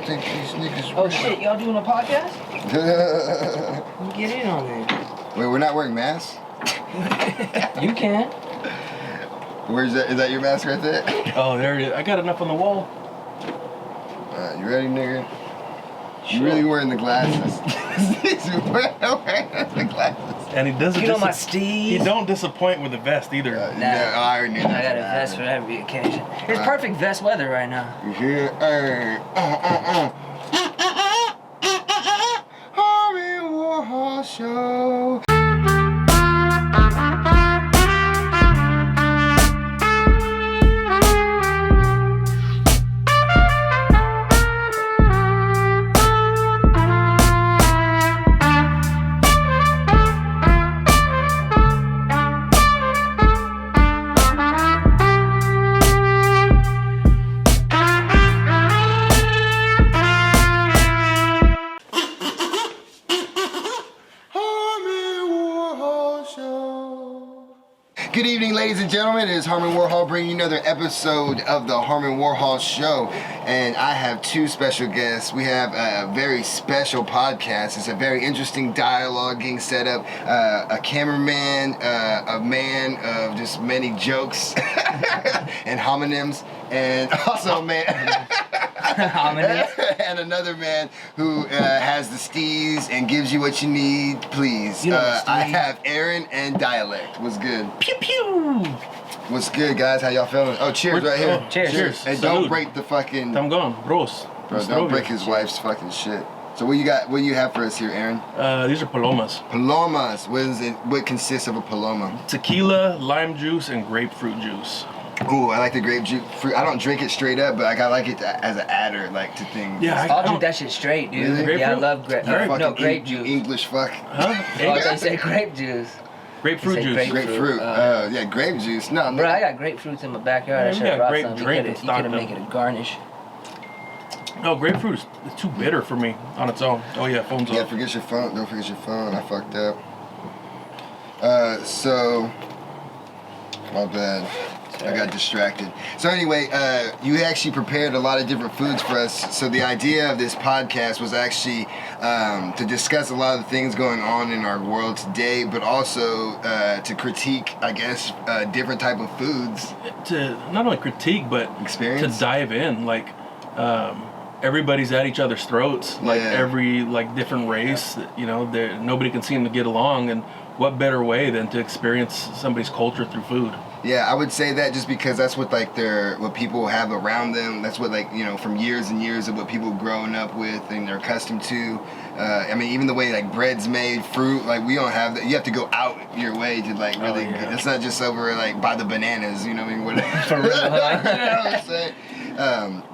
think these niggas... Oh shit, y'all doing a podcast? Get in on it. Wait, we're not wearing masks? You can. Where's that? Is that your mask right there? Oh, there it is. I got enough on the wall. You ready, nigga? Sure. You really wearing the glasses. He's wearing the glasses. And he doesn't. You know my Steve. He don't disappoint with the vest either. Nah. Yeah, I already knew that. I got a vest for every occasion. It's perfect vest weather right now. You hear? Harmon Warhol Show. Good evening, ladies and gentlemen. It is Harmon Warhol bringing you another episode of the Harmon Warhol Show. And I have two special guests. We have a very special podcast. It's a very interesting dialoguing setup. A cameraman, a man of just many jokes and homonyms. And also a man... and another man who has the steez and gives you what you need, please. You know I have Aaron and Dialect. What's good? Pew pew. What's good, guys? How y'all feeling? Oh, cheers right here. Oh, cheers. And Salud. don't break the fucking... I'm gone. Bros. Bro, don't break his wife's fucking shit. So what you got? What do you have for us here, Aaron? These are palomas. Palomas. What is it? What consists of a paloma? Tequila, lime juice, and grapefruit juice. Ooh, I like the grape juice fruit. I don't drink it straight up, but I like it as an adder, like to things. Yeah, I'll drink that shit straight, dude. Really? Yeah, I love grape. No, grape juice. English fuck. Huh? Oh, they say grape juice. Grapefruit Say juice. Grapefruit. Yeah, grape juice. No, Bro, I got grapefruits in my backyard. I Yeah, should we have got brought grape some. drink You in could have Stockton. make it a garnish. No, grapefruit is too bitter for me on its own. Oh yeah, phone's Yeah, off. forget your phone. Don't forget your phone. I fucked up. So, my bad. I got distracted. So anyway, you actually prepared a lot of different foods for us. So the idea of this podcast was actually to discuss a lot of the things going on in our world today, but also to critique, I guess, different type of foods. To not only critique, but Experience? to dive in. Like, everybody's at each other's throats. Like Yeah. every different race. You know, nobody can seem to get along. And what better way than to experience somebody's culture through food? Yeah, I would say that just because that's what what people have around them. That's what from years and years of what people growing up with and they're accustomed to. I mean, even the way bread's made, fruit, we don't have that. You have to go out your way to really. Oh, yeah. It's not just over by the bananas. You know what I mean? Whatever. For real, huh? You know what I'm saying?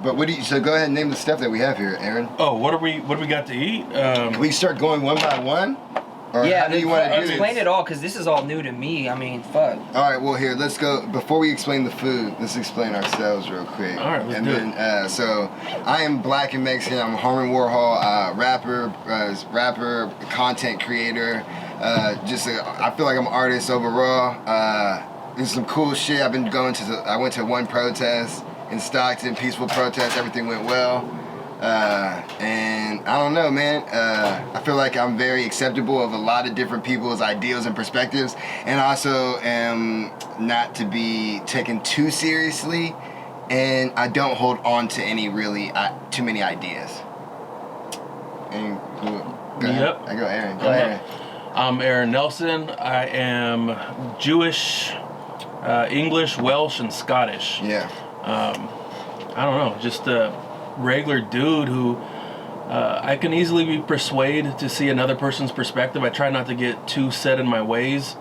But so go ahead and name the stuff that we have here, Aaron. Oh, what do we got to eat? Can we start going one by one? Or Yeah, how do you want to do this? explain it all, because this is all new to me. I mean, fuck. All right, well, here, let's go. Before we explain the food, let's explain ourselves real quick. All right, let's do it. So, I am Black and Mexican. I'm Harmon Warhol, rapper, content creator. I feel like I'm an artist overall. There's some cool shit. I've been going to. I went to one protest in Stockton, peaceful protest. Everything went well. And I don't know, man. I feel like I'm very acceptable of a lot of different people's ideals and perspectives, and also am not to be taken too seriously, and I don't hold on to any really too many ideas. And go ahead. Yep. I go Aaron. Go Aaron. I'm Aaron Nelson. I am Jewish, English, Welsh, and Scottish. Yeah. I don't know, just a regular dude who I can easily be persuaded to see another person's perspective. I try not to get too set in my ways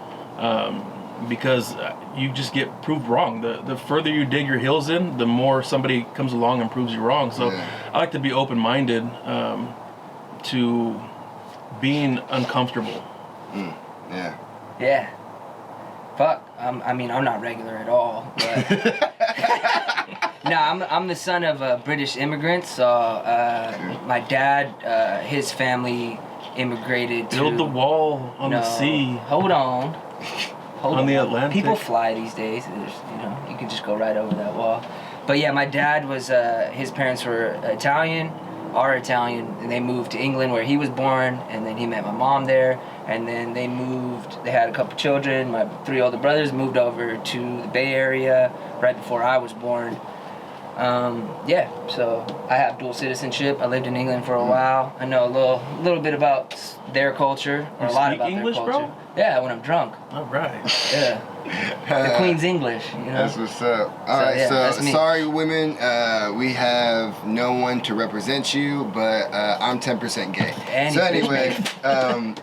because you just get proved wrong. The further you dig your heels in, the more somebody comes along and proves you wrong. So Yeah. I like to be open-minded to being uncomfortable. Yeah. Yeah. Fuck. I'm not regular at all. But nah, I'm the son of British immigrants. So my dad, his family immigrated to... Build the wall on the sea. Hold on. On the Atlantic. People fly these days. You can just go right over that wall. But yeah, my dad was, his parents were Italian, are Italian, and they moved to England where he was born, and then he met my mom there, and then they moved. They had a couple children. My 3 older brothers moved over to the Bay Area right before I was born. Yeah, so I have dual citizenship. I lived in England for a while. I know a little bit about their culture, or a lot about English, their culture. bro? Yeah, when I'm drunk. All right. Yeah. The Queen's English, you know. That's what's up. All right, yeah, so that's me. sorry, women. We have no one to represent you, but I'm 10% gay. And so anyway, Aaron,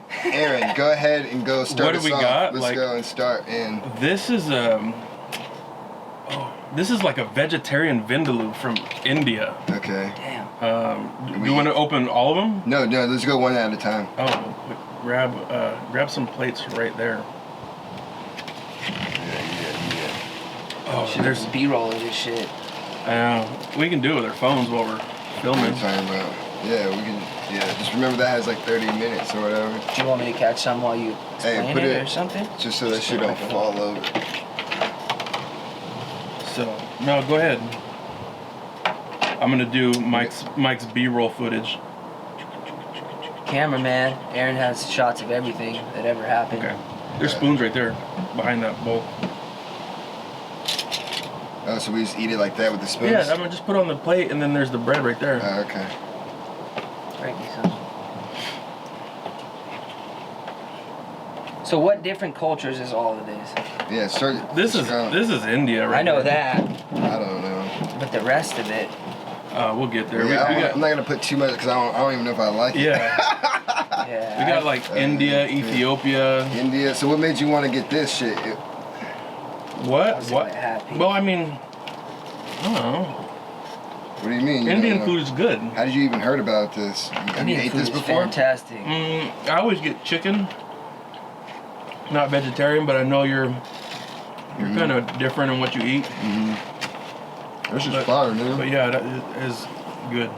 go ahead and go start. What do we us off. got? Let's go and start. And This is like a vegetarian vindaloo from India. okay. Damn. Do you want to open all of them? No, let's go one at a time. Oh, grab some plates right there. Yeah. Oh, Should there's B-roll of this shit. we can do it with our phones while we're What are filming. you talking about? Yeah, we can. Yeah, just remember that has like 30 minutes or whatever. Do you want me to catch some while you explain put it it- or something? Just so that shit don't fall over. So no, go ahead. I'm gonna do Mike's B-roll footage. Cameraman, Aaron has shots of everything that ever happened. Okay. There's spoons right there behind that bowl. Oh, so we just eat it like that with the spoons? Yeah, I'm gonna just put it on the plate, and then there's the bread right there. Okay. Right, so. So what different cultures is all of this? Yeah, start. This is India, right? I know there. that, I don't know. but the rest of it. We'll get there. Yeah, we got, I'm not gonna put too much because I don't even know if I like it. yeah, Yeah. we got like India, Ethiopia. India. So what made you want to get this shit? What? What happened? Well, I mean, I don't know. What do you mean? You Indian don't know? food is good. How did you even heard about this? Have you Indian ate food this is before? fantastic. I always get chicken. Not vegetarian, but I know you're kind of different in what you eat. This is But- fire, man. But yeah, that is good.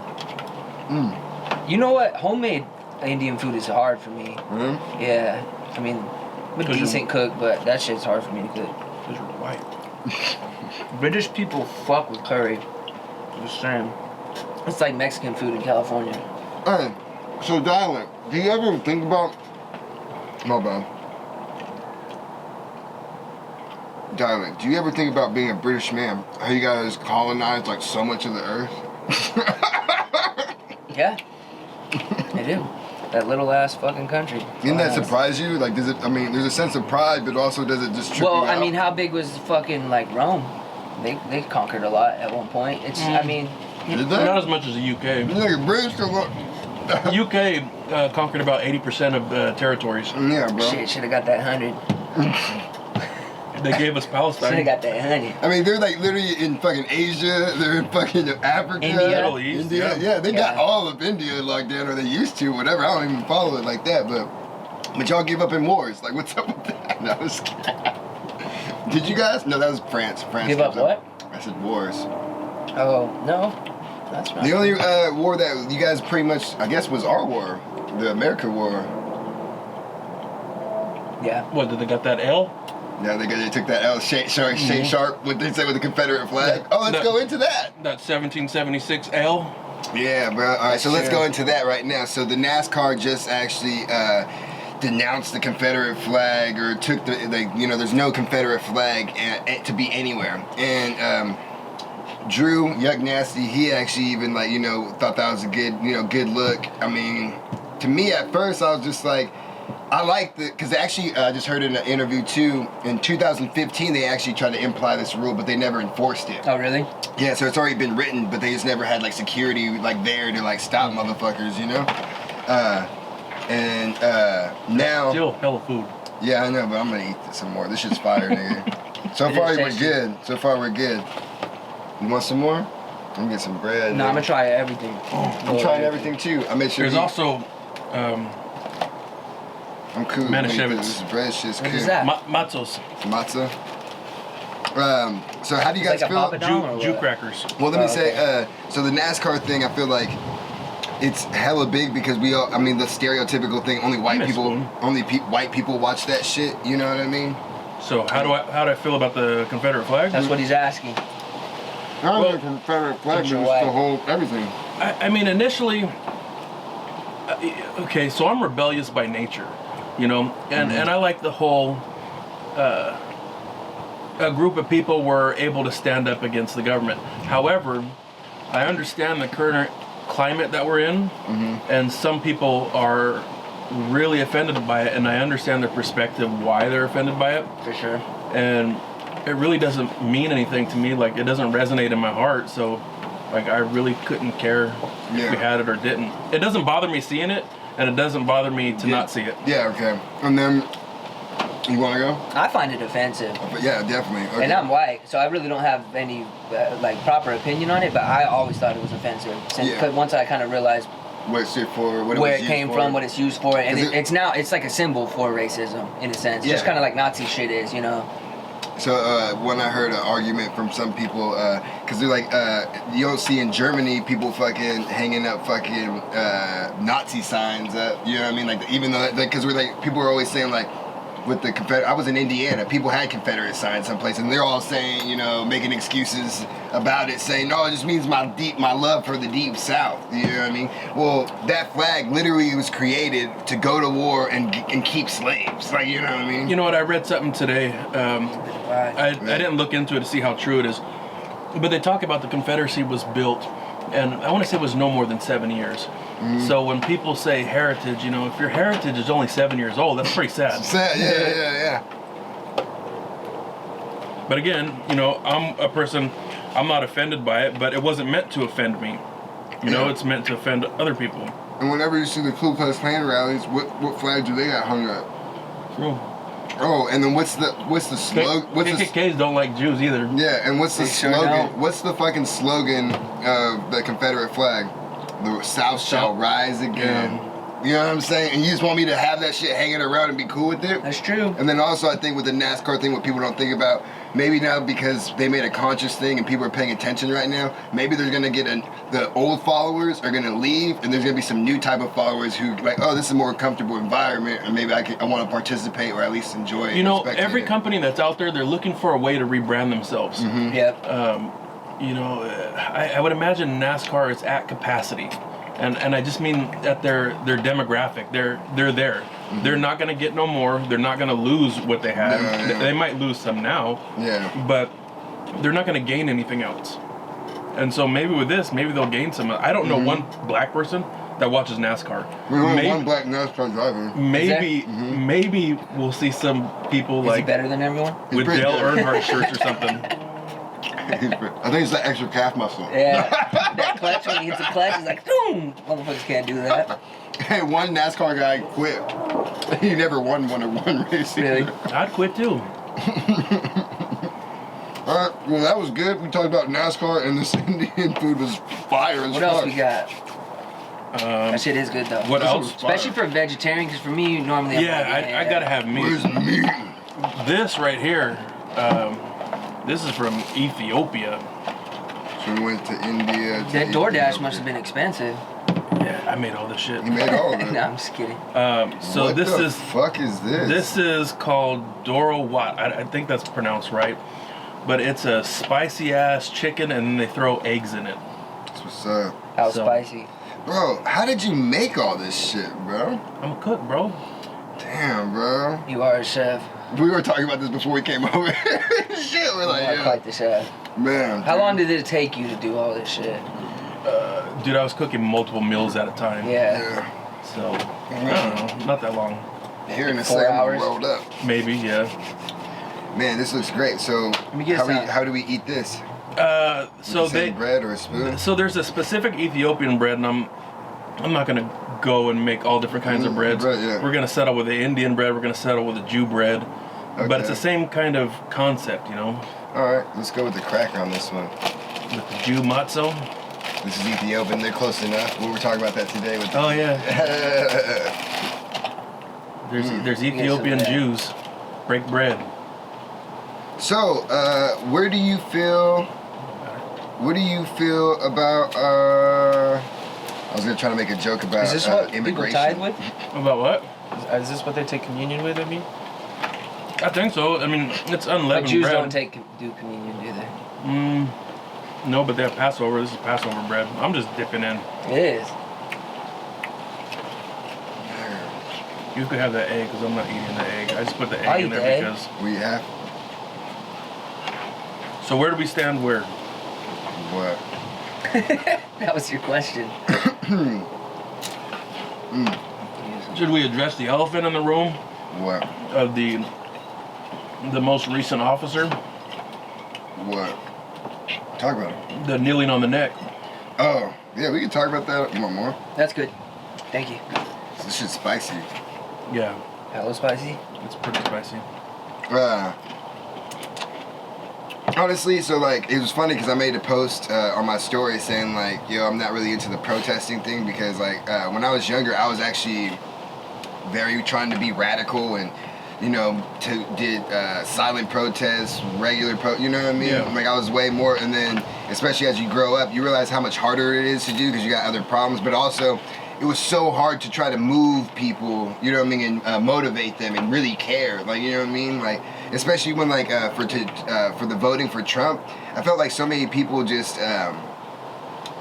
You know what? Homemade Indian food is hard for me. Mhm. Yeah. I mean, I'm a 'Cause you're- decent cook, but that shit's hard for me to cook. Because you're white. British people fuck with curry. Just saying. It's like Mexican food in California. Hey, so dialect. Do you ever think about? My bad. Dialect. Do you ever think about being a British man? How you guys colonized like so much of the earth? Yeah. I do. That little ass fucking country. Didn't that surprise you? Like, does it? I mean, there's a sense of pride, but also does it just trip Well, you out? I mean, how big was fucking like Rome? They conquered a lot at one point. It's I mean, Did they? Not as much as the UK. Nigga, British could look. UK conquered about 80% of territories. Yeah, bro. shit, should have got that 100. They gave us Should have Palestine. got that 100. I mean, they're like literally in fucking Asia. They're in fucking Africa. India. Middle East, India. Yeah, they got Yeah. all of India locked down, or they used to, whatever. I don't even follow it like that, but y'all give up in wars. Like, what's up with that? No, I was kidding. Did you guys? No, that was France. France Give up gives what? I said wars. Oh, no. That's right. The only war that you guys pretty much, I guess, was our war, the America War. Yeah. What, did they got that L? Yeah, they took that L. Shane Sharp, what they say with the Confederate flag. Yeah. Oh, let's That- go into that. That 1776 L? Yeah, bro. All right, so let's Sure. go into that right now. So the NASCAR just actually denounced the Confederate flag, or took there's no Confederate flag to be anywhere. And Drew Yuck Nasty, he actually even thought that was a good look. I mean, to me at first I was just like, I liked it because actually I just heard in an interview too. In 2015 they actually tried to imply this rule, but they never enforced it. Oh, really? Yeah, so it's already been written, but they just never had like security there to stop motherfuckers, now. Still hella food. Yeah, I know, but I'm gonna eat some more. This shit's fire, nigga. So It far is we're tasty. good. So far we're good. You want some more? I'm gonna get some bread. No, I'm nigga. gonna try everything. I'm trying everything too. I made sure. There's also I'm cool. Manischewitz. This bread shit's What cool. is that? matzos, Matzah. So how do you It's guys like a feel? papadum or Jew what? crackers. Well, let me Oh, say, okay. so the NASCAR thing, I feel like it's hella big because we all, I mean, the stereotypical thing, only white Nice people, spoon. white people watch that shit, you know what I mean? So how do I feel about the Confederate flag? That's what he's asking. I Well, Confederate flag is just the whole everything. I mean, initially, okay, so I'm rebellious by nature, you know, and I like the whole, a group of people were able to stand up against the government. However, I understand the current climate that we're in, and some people are really offended by it, and I understand their perspective why they're offended by it. For sure. And it really doesn't mean anything to me. Like, it doesn't resonate in my heart, so like I really couldn't care if we had it or didn't. It doesn't bother me seeing it, and it doesn't bother me to not see it. Yeah, okay. And then, you want to go? I find it offensive. Yeah, definitely. Okay. And I'm white, so I really don't have any like proper opinion on it. But I always thought it was offensive. Since once I kind of realized what it's for, what where it it came for. from, what it's used for, and it's now it's like a symbol for racism in a sense. Just kind of like Nazi shit is, you know. So when I heard an argument from some people, because they're like, you don't see in Germany people fucking hanging up fucking Nazi signs up. You know what I mean? Like, even though, because we're like, people are always saying like, with the Confederate, I was in Indiana, people had Confederate signs someplace, and they're all saying, you know, making excuses about it, saying, no, it just means my love for the deep South. You know what I mean? Well, that flag literally was created to go to war and keep slaves. Like, you know what I mean? You know what? I read something today. I didn't look into it to see how true it is, but they talk about the Confederacy was built, and I want to say it was no more than 7 years. So when people say heritage, you know, if your heritage is only 7 years old, that's pretty sad. Sad, yeah. But again, you know, I'm a person, I'm not offended by it, but it wasn't meant to offend me. You know, it's meant to offend other people. And whenever you see the Ku Klux Klan rallies, what flag do they got hung up? True. Oh, and then what's the slogan? KKKs don't like Jews either. Yeah, and what's the slogan? Sure What's the fucking slogan of the Confederate flag? The South shall rise again. You know what I'm saying? And you just want me to have that shit hanging around and be cool with it? That's true. And then also, I think with the NASCAR thing, what people don't think about, maybe now because they made a conscious thing and people are paying attention right now, maybe there's gonna get the old followers are gonna leave, and there's gonna be some new type of followers who like, oh, this is a more comfortable environment, and maybe I want to participate or at least enjoy it. You know, every company that's out there, they're looking for a way to rebrand themselves. Yep. You know, I would imagine NASCAR is at capacity. And I just mean at their demographic. They're there. They're not going to get no more. They're not going to lose what they had. Yeah. They might lose some now. Yeah. But they're not going to gain anything else. And so maybe with this, maybe they'll gain some. I don't know one black person that watches NASCAR. We only one black NASCAR driver. Maybe we'll see some people Is he better than everyone? with Dale Earnhardt shirts or something. I think it's that extra calf muscle. Yeah. That clutch, when he hits the clutch, it's like, boom! Motherfuckers can't do that. Hey, one NASCAR guy quit. He never won one race. Really? I'd quit too. Alright, well that was good. We talked about NASCAR and this Indian food was fire as fuck. What else we got? That shit is good though. What else? Especially for a vegetarian, because for me, normally I'm like, I gotta have meat. Where's meat? This right here, this is from Ethiopia. So we went to India. that DoorDash must have been expensive. Yeah, I made all this shit. He made all of it. No, I'm just kidding. So what this the is fuck is this? This is called Doro Wat. I think that's pronounced right, but it's a spicy ass chicken, and then they throw eggs in it. That's what's up. How So- spicy. Bro, how did you make all this shit, bro? I'm a cook, bro. Damn, bro. You are a chef. We were talking about this before we came over. Shit, we're like, You are yeah. quite the chef. Man. How long did it take you to do all this shit? Dude, I was cooking multiple meals at a time. Yeah. Yeah. So I don't know, not that long. Here in a 4 second, hours? rolled up. Maybe, yeah. Man, this looks great. So, me get some. how do we eat this? So With the same bread or a spoon? So there's a specific Ethiopian bread, and I'm not gonna go and make all different kinds of breads. Bread, yeah. We're gonna settle with the Indian bread. We're gonna settle with the Jew bread, but it's Okay. the same kind of concept, you know, All right, let's go with the cracker on this one. with the Jew matzo. This is Ethiopian. They're close enough. We were talking about that today with. Oh yeah, there's Ethiopian that. Jews break bread. So, where do you feel? What do you feel about? I was gonna try to make a joke about Is this what people immigration. tied with? About what? Is this what they take communion with, I mean? I think so. I mean, it's But unleavened Jews bread. don't do communion, do they? No, but they have Passover. This is Passover bread. I'm just dipping in. It is. You could have that egg because I'm not eating the egg. I just put the I'll egg in eat there the egg. because. We have So where do we stand? Where? what? That was your question. Should we address the elephant in the room What? of the most recent officer? What? Talk about it. The kneeling on the neck. Oh, yeah, we can talk about that. You want more? That's good. Thank you. This shit's spicy. Yeah, Hello, spicy. it's pretty spicy. Honestly, so like it was funny because I made a post on my story saying like, yo, I'm not really into the protesting thing because like when I was younger, I was actually very trying to be radical and did silent protests, regular you know what I mean? Yeah. Like I was way more, and then especially as you grow up, you realize how much harder it is to do because you got other problems, but also it was so hard to try to move people, you know what I mean, and motivate them and really care, like, you know what I mean, like, especially when like for the voting for Trump, I felt like so many people just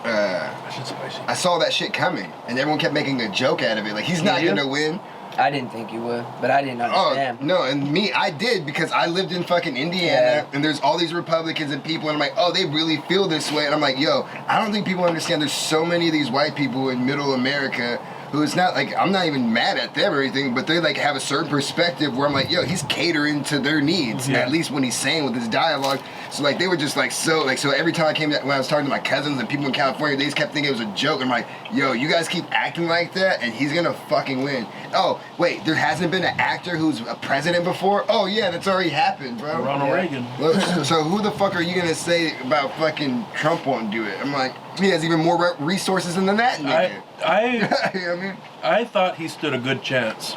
That shit's spicy. I saw that shit coming, and everyone kept making a joke out of it, like he's not Did you? gonna win. I didn't think you would, but I didn't Oh understand. no, and me, I did because I lived in fucking Indiana, Yeah. and there's all these Republicans and people, and I'm like, oh, they really feel this way, and I'm like, yo, I don't think people understand. There's so many of these white people in Middle America who it's not like I'm not even mad at them or anything, but they like have a certain perspective where I'm like, yo, he's catering to their needs, Yeah. at least when he's saying with his dialogue. So like they were just like so every time when I was talking to my cousins and people in California, they just kept thinking it was a joke. I'm like, yo, you guys keep acting like that, and he's gonna fucking win. Oh wait, there hasn't been an actor who's a president before? Oh yeah, that's already happened, bro. Ronald Yeah. Reagan. Well, so who the fuck are you gonna say about fucking Trump won't do it? I'm like, he has even more resources than that nigga. I You know what I mean? I thought he stood a good chance.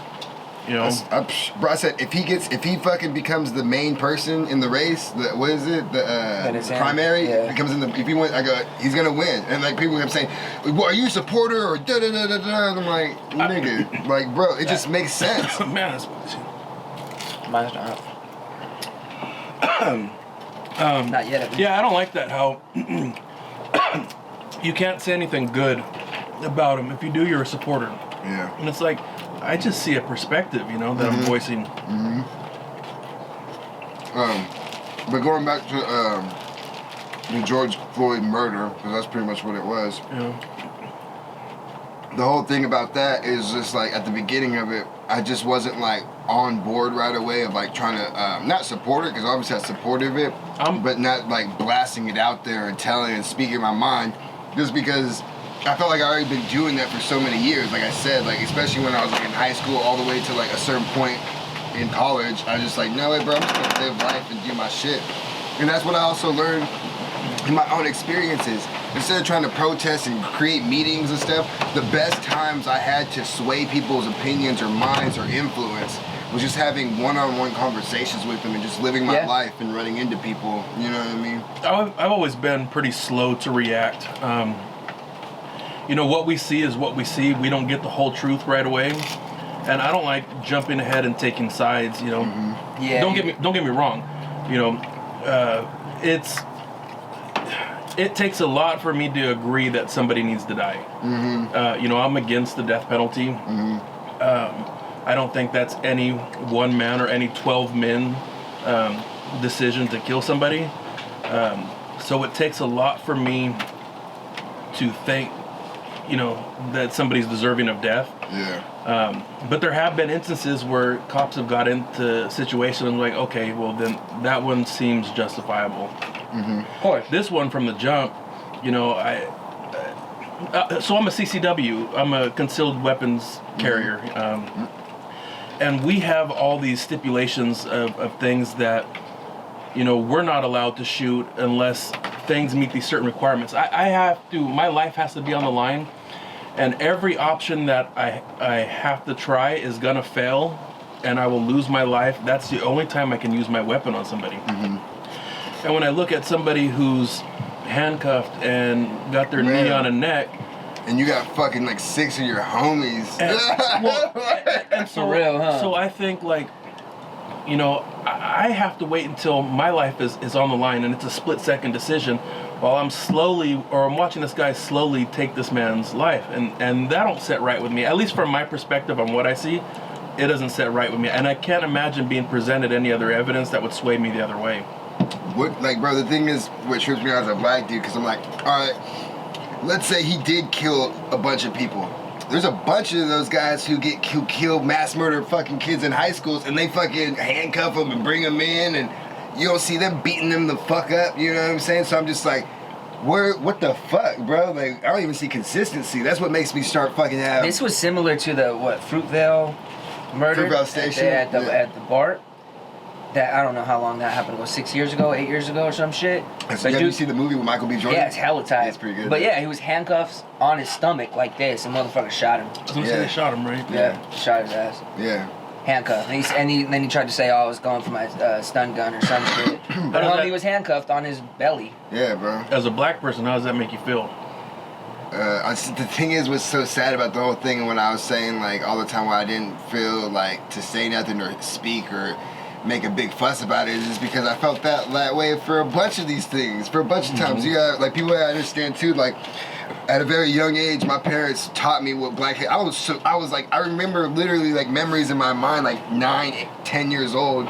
You know, Bro, I said if he fucking becomes the main person in the race, That is him. primary, Yeah. becomes in the if he wins, I go, he's gonna win. And like people kept saying, well, are you a supporter or da da da da da? And I'm like, nigga, like bro, it just makes sense. man, that's spicy. Mine's not. Not yet. At least. Yeah, I don't like that how you can't say anything good about him. If you do, you're a supporter. Yeah. And it's like, I just see a perspective, that I'm voicing. But going back to the George Floyd murder, because that's pretty much what it was. The whole thing about that is just like at the beginning of it, I just wasn't like on board right away of like trying to not support it, because obviously I supported it, but not like blasting it out there and telling and speaking my mind, just because I felt like I already been doing that for so many years. Like I said, like especially when I was like in high school all the way to like a certain point in college, I was just like, no way, bro, I'm just gonna live life and do my shit. And that's what I also learned in my own experiences. Instead of trying to protest and create meetings and stuff, the best times I had to sway people's opinions or minds or influence was just having one-on-one conversations with them and just living my life and running into people. You know what I mean? I've always been pretty slow to react. What we see is what we see. We don't get the whole truth right away, and I don't like jumping ahead and taking sides. Yeah. Don't get me wrong. It takes a lot for me to agree that somebody needs to die. I'm against the death penalty. I don't think that's any one man or any 12 men decision to kill somebody. So it takes a lot for me to think, that somebody's deserving of death. Yeah. But there have been instances where cops have got into situations like, okay, well then that one seems justifiable. Of course. This one from the jump, so I'm a CCW. I'm a concealed weapons carrier. And we have all these stipulations of things that, we're not allowed to shoot unless things meet these certain requirements. My life has to be on the line, and every option that I have to try is gonna fail, and I will lose my life. That's the only time I can use my weapon on somebody. And when I look at somebody who's handcuffed and got their knee on a neck, and you got fucking like 6 of your homies. And so, For real, huh? So I think like, I have to wait until my life is on the line and it's a split-second decision, while I'm watching this guy slowly take this man's life, and that don't sit right with me. At least from my perspective on what I see, it doesn't sit right with me, and I can't imagine being presented any other evidence that would sway me the other way. What, like, bro, the thing is, what trips me out as a black dude, because I'm like, all right, let's say he did kill a bunch of people. There's a bunch of those guys who kill mass murder fucking kids in high schools, and they fucking handcuff them and bring them in, and you don't see them beating them the fuck up, you know what I'm saying? So I'm just like, what the fuck, bro? Like, I don't even see consistency. That's what makes me start fucking out. This was similar to the, Fruitvale murder? Fruitvale Station? At the BART. That, I don't know how long that happened ago, 6 years ago, 8 years ago or some shit. So have you seen the movie with Michael B. Jordan? Yeah, it's hella tight. It's pretty good. But yeah, he was handcuffed on his stomach like this, and motherfucker shot him. I was gonna say they shot him, right? Yeah, shot his ass. Yeah. Handcuffed. And then he tried to say, I was going for my stun gun or some shit. But he was handcuffed on his belly. Yeah, bro. As a black person, how does that make you feel? The thing is, what's so sad about the whole thing, and when I was saying, like, all the time why I didn't feel like to say nothing or speak or make a big fuss about it, is because I felt that way for a bunch of these things, for a bunch of times. You got, like, people I understand too, like, at a very young age, my parents taught me what black hate. I was like, I remember literally, like, memories in my mind, like 9, 10 years old,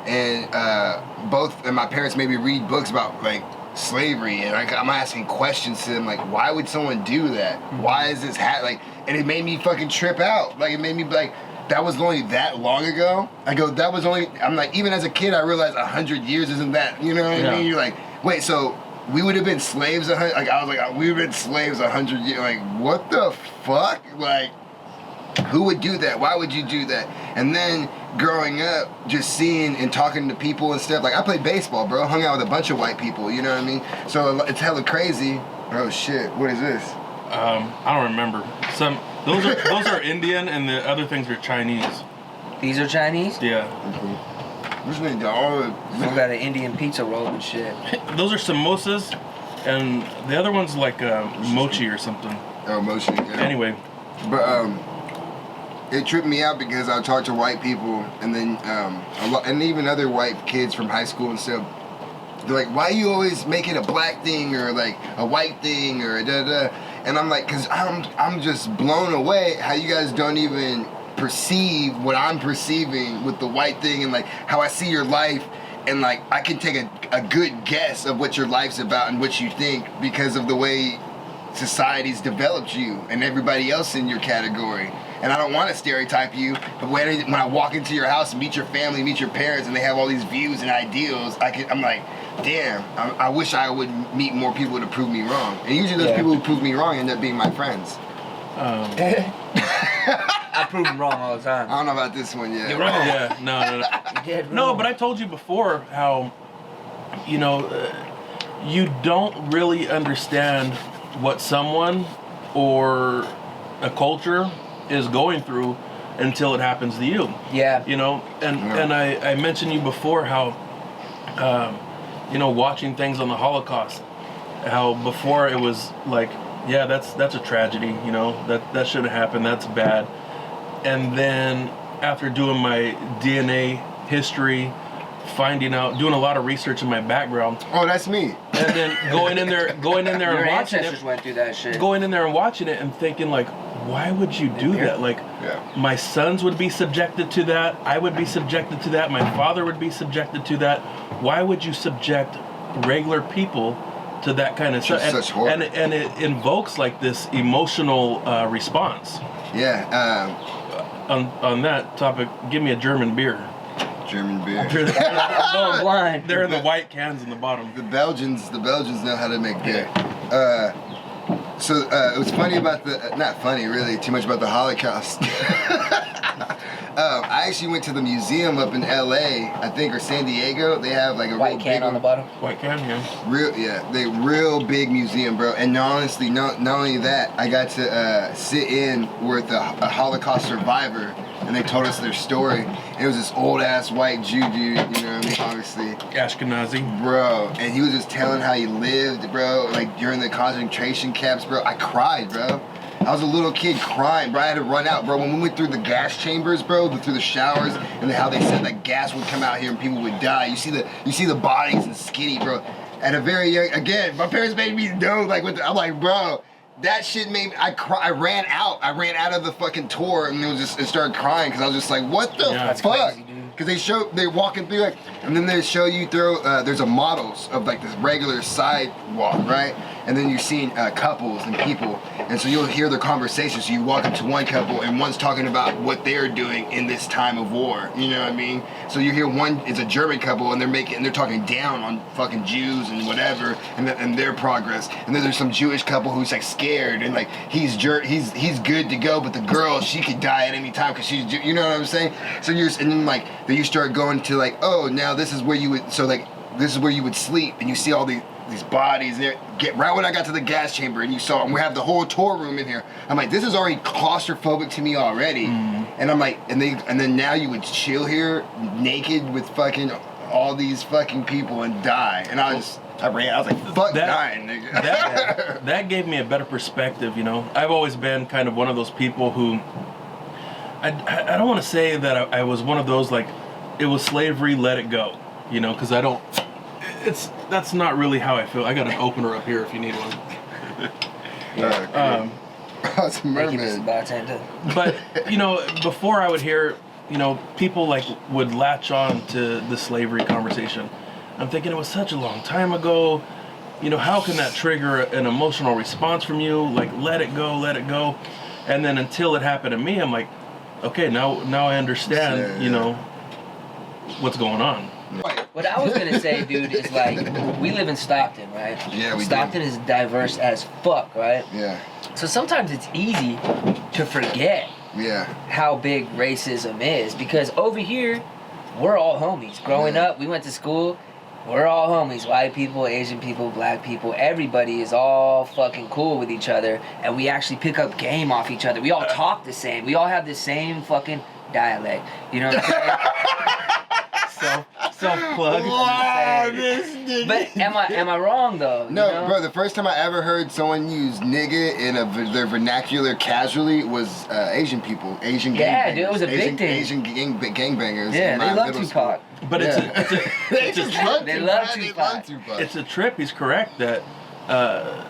and my parents made me read books about, like, slavery, and I'm asking questions to them, like, why would someone do that? Why is this like, and it made me fucking trip out. Like, it made me like, that was only that long ago. I go, that was only, I'm like, even as a kid, I realized 100 years isn't that, you know what I mean? You're like, wait, so we would have been slaves 100, like, I was like, we would have been slaves 100 years, like, what the fuck? Like, who would do that? Why would you do that? And then growing up, just seeing and talking to people and stuff, like, I played baseball, bro, hung out with a bunch of white people, you know what I mean? So it's hella crazy. Oh shit, what is this? I don't remember. Those are Indian, and the other things are Chinese. These are Chinese? Yeah. Which nigga got all the... We got an Indian pizza roll and shit. Those are samosas, and the other one's like mochi or something. Oh, mochi, yeah. Anyway. But, it tripped me out because I talked to white people, and then and even other white kids from high school and stuff. They're like, "Why you always make it a black thing or like a white thing or da da?" And I'm like, "Cause I'm just blown away how you guys don't even perceive what I'm perceiving with the white thing, and like how I see your life, and like I can take a good guess of what your life's about and what you think because of the way society's developed you and everybody else in your category." And I don't want to stereotype you, but when I walk into your house and meet your family, meet your parents, and they have all these views and ideals, I'm like, damn, I wish I would meet more people to prove me wrong. And usually those people who prove me wrong end up being my friends. I prove them wrong all the time. I don't know about this one yet. You're wrong. Yeah, no. No, but I told you before how, you don't really understand what someone or a culture is going through until it happens to you. Yeah. And I mentioned you before how, watching things on the Holocaust, how before it was like, yeah, that's a tragedy, that shouldn't happen, that's bad. And then after doing my DNA history, finding out, doing a lot of research in my background. Oh, that's me. And then going in there Your and watching ancestors went through that shit. Going in there and watching it and thinking like, why would you do that? Like, my sons would be subjected to that. I would be subjected to that. My father would be subjected to that. Why would you subject regular people to that kind of stuff? And it invokes like this emotional response. Yeah. On that topic, give me a German beer. German beer. I'm going blind. They're in the white cans in the bottom. The Belgians know how to make beer. So it was funny about not funny really, too much about the Holocaust. I actually went to the museum up in LA, I think, or San Diego. They have like a white real can big on the bottom. White can, yeah. Real big museum, bro. And honestly, not only that, I got to sit in with a Holocaust survivor, and they told us their story. And it was this old ass white Jew dude, you know what I mean? Obviously, Ashkenazi, bro. And he was just telling how he lived, bro. Like during the concentration camps, bro. I cried, bro. I was a little kid crying, bro. I had to run out, bro. When we went through the gas chambers, bro, through the showers, and how they said that gas would come out here and people would die. You see the bodies and skinny, bro. at a very young, again, my parents made me know, like, I'm like, bro, that shit made me, I ran out of the fucking tour and it started crying because I was just like, what the fuck? Because they're walking through, like, and then they show you through, there's a models of like this regular sidewalk, right? And then you're seeing couples and people, and so you'll hear their conversations. So you walk up to one couple, and one's talking about what they're doing in this time of war. You know what I mean? So you hear one is a German couple, and they're talking down on fucking Jews and whatever, and their progress. And then there's some Jewish couple who's like scared, and like he's good to go, but the girl, she could die at any time because she's, you know what I'm saying? So and then like then you start going to like, oh, now this is where you would sleep, and you see all these bodies there. Right when I got to the gas chamber and you saw, and we have the whole tour room in here, I'm like, this is already claustrophobic to me already. And I'm like, and then now you would chill here naked with fucking all these fucking people and die. And I was like, fuck dying, nigga. That gave me a better perspective, you know. I've always been kind of one of those people who, I don't want to say that I was one of those, like, it was slavery, let it go, you know, because I don't, that's not really how I feel. I got an opener up here if you need one. It's a mermaid. But, you know, before I would hear, you know, people like would latch on to the slavery conversation. I'm thinking it was such a long time ago. You know, how can that trigger an emotional response from you? Like, let it go, let it go. And then until it happened to me, I'm like, okay, now I understand, you know, what's going on. What I was gonna say, dude, is like, we live in Stockton, right? Yeah, we do. Stockton is diverse as fuck, right? Yeah. So sometimes it's easy to forget how big racism is, because over here, we're all homies. Growing up, we went to school, we're all homies. White people, Asian people, black people, everybody is all fucking cool with each other, and we actually pick up game off each other. We all talk the same. We all have the same fucking dialect. You know what I'm saying? Self-plug. Wow, this nigga. But am I wrong though? No, you know? bro. The first time I ever heard someone use nigga in their vernacular casually was Asian people, Asian gangbangers. Yeah, dude, it was a big thing. Asian gangbangers. Yeah, they love Tupac. But it's They love Tupac. It's a trip. He's correct that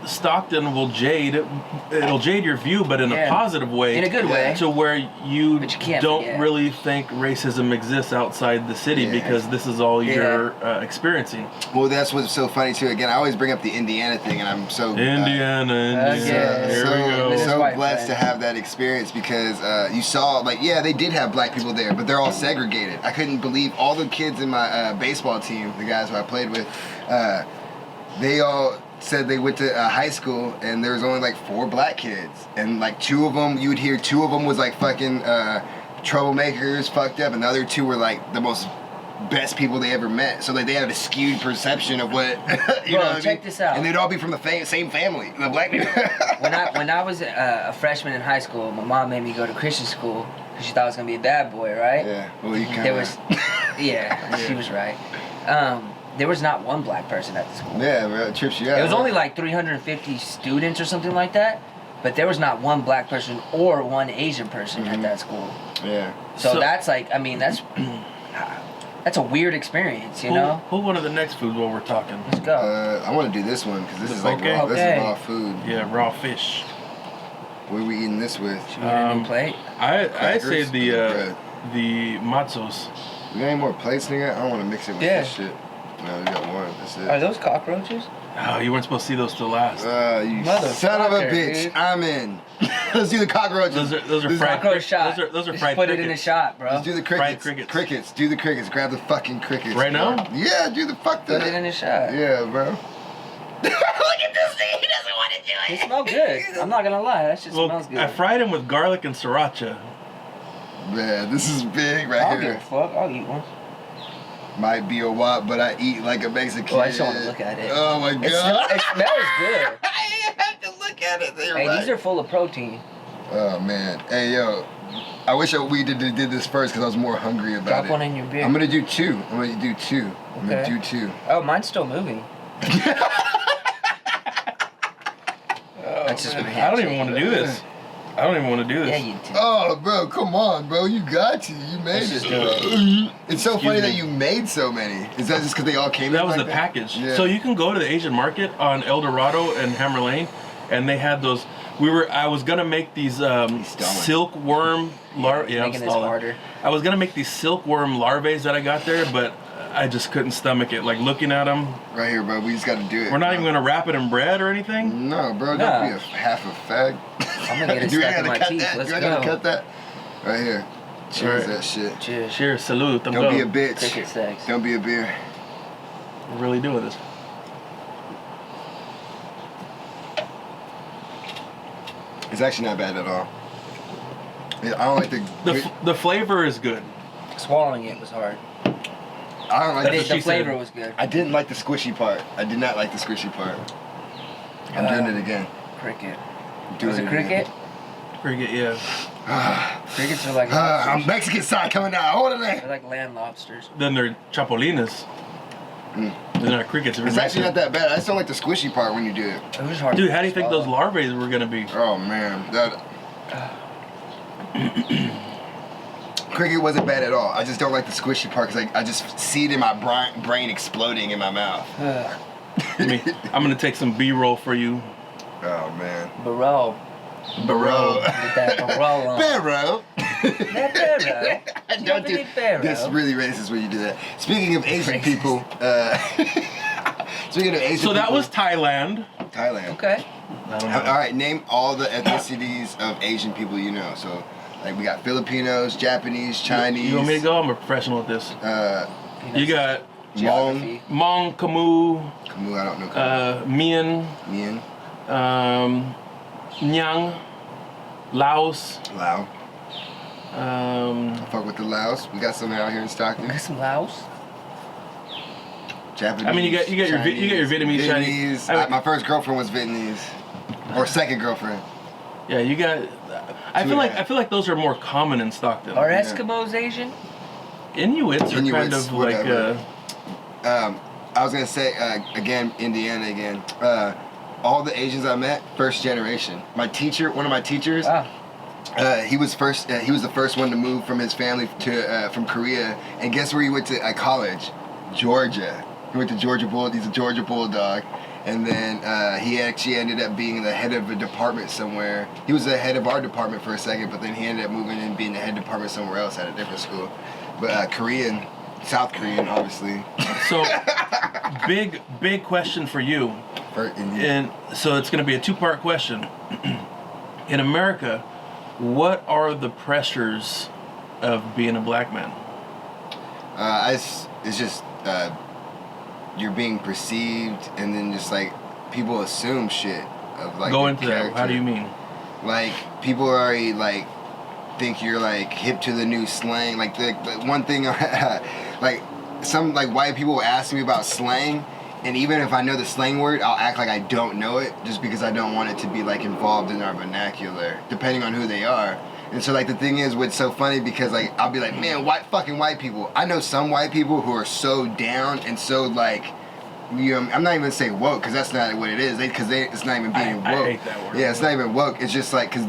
Stockton will it'll jade your view, but in a positive way. In a good way. To where you don't forget. really think racism exists outside the city because this is all you're experiencing. Well, that's what's so funny too. Again, I always bring up the Indiana thing, and I'm so Indiana. Here we go. So blessed to have that experience because you saw, like, they did have black people there, but they're all segregated. I couldn't believe all the kids in my baseball team, the guys who I played with, they all said they went to high school and there was only like 4 black kids, and like 2 of them, you would hear 2 of them was like fucking troublemakers, fucked up, and the other 2 were like the most best people they ever met. So like they had a skewed perception of what you know what check this out. And they'd all be from the same family, the black people. when I was a freshman in high school, my mom made me go to Christian school because she thought I was gonna be a bad boy, right? Yeah. Well, you kind of. There was, she was right. There was not one black person at the school. Yeah, bro, it trips you out. It was only like 350 students or something like that, but there was not one black person or one Asian person at that school. Yeah. So that's like, I mean, that's a weird experience, you know? Pull one of the next foods while we're talking. Let's go. I want to do this one because this is like Okay. raw. This is raw food. Yeah, raw fish. What are we eating this with? Should we get a new plate? I say Crackers the matzos. We got any more plates, nigga? I don't want to mix it with this shit. No, we got one. That's it. Are those cockroaches? Oh, you weren't supposed to see those till last. You son of a bitch! Dude. I'm in. Let's do the cockroaches. Those are fried cockroach shot. Those are Just fried put crickets. it in a shot, bro. Let's do the crickets. Fried crickets. Crickets. Do the crickets. Grab the fucking crickets. Right bro. now? Yeah, do the fuck that. Put it in a shot. Yeah, bro. Look at this thing. He doesn't want to do it. They smell good. I'm not gonna lie. That shit smells good. I fried them with garlic and sriracha. Man, this is big right I'll here. give a fuck. I'll eat one. Might be a wop, but I eat like a Mexican. Oh, I just want to look at it. Oh my god. It smells good. I have to look at it. Hey, these are full of protein. Oh man. Hey yo, I wish we did this first because I was more hungry about Drop it. one in your beer. I'm gonna do 2. I'm gonna do 2. I'm gonna do 2. Oh, mine's still moving. That's just my I don't even want to do this. I don't even want to do this. Yeah, you do. Oh, bro, come on, bro. You got to. You made Let's just it. do It's so Excuse funny me. that you made so many. Is that just because they all came That in was like the package. Yeah. So you can go to the Asian market on El Dorado and Hammer Lane, and they had those. I was gonna make these silkworm larvae. Yeah, I'm Making this stalling. harder. I was gonna make these silkworm larvae that I got there, but I just couldn't stomach it. Like looking at them. Right here, bro. We just got to do it. We're not bro. even gonna wrap it in bread or anything. No, bro. Nah. Don't be half a fag. I'm gonna get it Do we stuck in gotta my cut teeth. that? Let's Do I gotta go. cut that? Right here. Cheers Alright. that shit. Cheers. Cheers, salute. I'm Don't be a going. bitch. Cricket sex. Don't be a beer. We're really doing this. It's actually not bad at all. I don't like The flavor is good. Swallowing it was hard. I don't like But That's the what she flavor said. was good. I didn't like the squishy part. I did not like the squishy part. I'm doing it again. Cricket. I'm doing Was it again. cricket? Cricket, yeah. Crickets are like I'm lobsters. Mexican side coming out. Hold it They're there. like land lobsters. Then they're chapulines. They're not crickets. It's actually not that bad. I just don't like the squishy part when you do it. It was hard. Dude, to how do you think those swallow. larvae were gonna be? Oh man, that cricket wasn't bad at all. I just don't like the squishy part because I just see it in my brain exploding in my mouth. Ugh. I'm gonna take some B-roll for you. Oh man. Barrow. Barrow. Get that barrow on. Barrow. That barrow. Don't do Barrow. That's really racist when you do that. Speaking of Asian Racist. people, speaking of Asian So that people, was Thailand. Thailand. Okay. I don't All know. right, name all the ethnicities of Asian people you know. So, like, we got Filipinos, Japanese, Chinese. You want me to go? I'm a professional at this. You got Geography. Hmong, Khmu, Khmu, I don't know. Mien, Mien, Nyang, Laos. Lao. Um, Fuck with the Laos. We got some out here in Stockton. Got some Laos. Japanese. I mean, you got your Vietnamese, Chinese. I mean- my first girlfriend was Vietnamese, or second girlfriend. yeah, you got. I feel like those are more common in Stockton. Are Yeah. Eskimos Asian? Inuits are kind Inuits, of like. whatever. I was gonna say again, Indiana again. All the Asians I met, first generation. My teacher, one of my teachers, Ah. he was first. He was the first one to move from his family to from Korea. And guess where he went to college? Georgia. He went to Georgia Bull. He's a Georgia Bulldog. And then he actually ended up being the head of a department somewhere. He was the head of our department for a second, but then he ended up moving and being the head department somewhere else at a different school. But Korean, South Korean, obviously. So, big question for you. For Indian. And so it's going to be a two-part question. In America, what are the pressures of being a black man? It's just you're being perceived, and then just like people assume shit of like. Go your into that. How character. do you mean? Like people already like think you're like hip to the new slang. Like the one thing, like some like white people will ask me about slang, and even if I know the slang word, I'll act like I don't know it just because I don't want it to be like involved in our vernacular, depending on who they are. And so like the thing is, what's so funny because like I'll be like, man, fucking white people. I know some white people who are so down and so like. You know, I'm not even gonna say woke because that's not what it is. It's not even being woke. I hate that word. Yeah, it's not even woke. It's just like because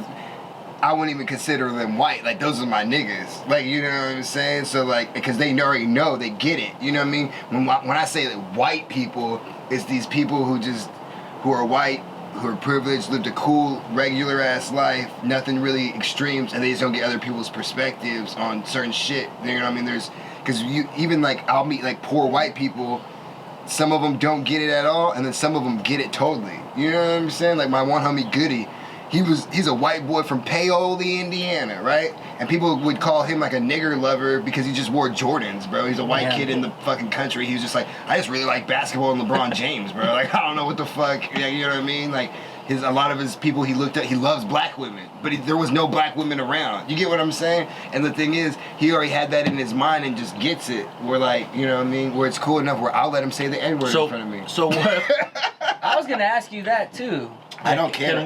I wouldn't even consider them white. Like those are my niggas. Like you know what I'm saying? So like because they already know, they get it. You know what I mean? When I say that white people, it's these people who are white, who are privileged, lived a cool, regular ass life, nothing really extremes, and they just don't get other people's perspectives on certain shit. You know what I mean? There's because you even like I'll meet like poor white people. Some of them don't get it at all, and then some of them get it totally. You know what I'm saying? Like my one homie Goody, he's a white boy from Paoli, Indiana, right? And people would call him like a nigger lover because he just wore Jordans, bro. He's a white kid in the fucking country. He was just like, I just really like basketball and LeBron James, bro. Like I don't know what the fuck, you know what I mean? Like a lot of his people he looked at, he loves black women, but there was no black women around. You get what I'm saying? And the thing is, he already had that in his mind and just gets it. Where like, you know what I mean? Where it's cool enough where I'll let him say the N-word in front of me. So what? I was gonna ask you that too. I don't care.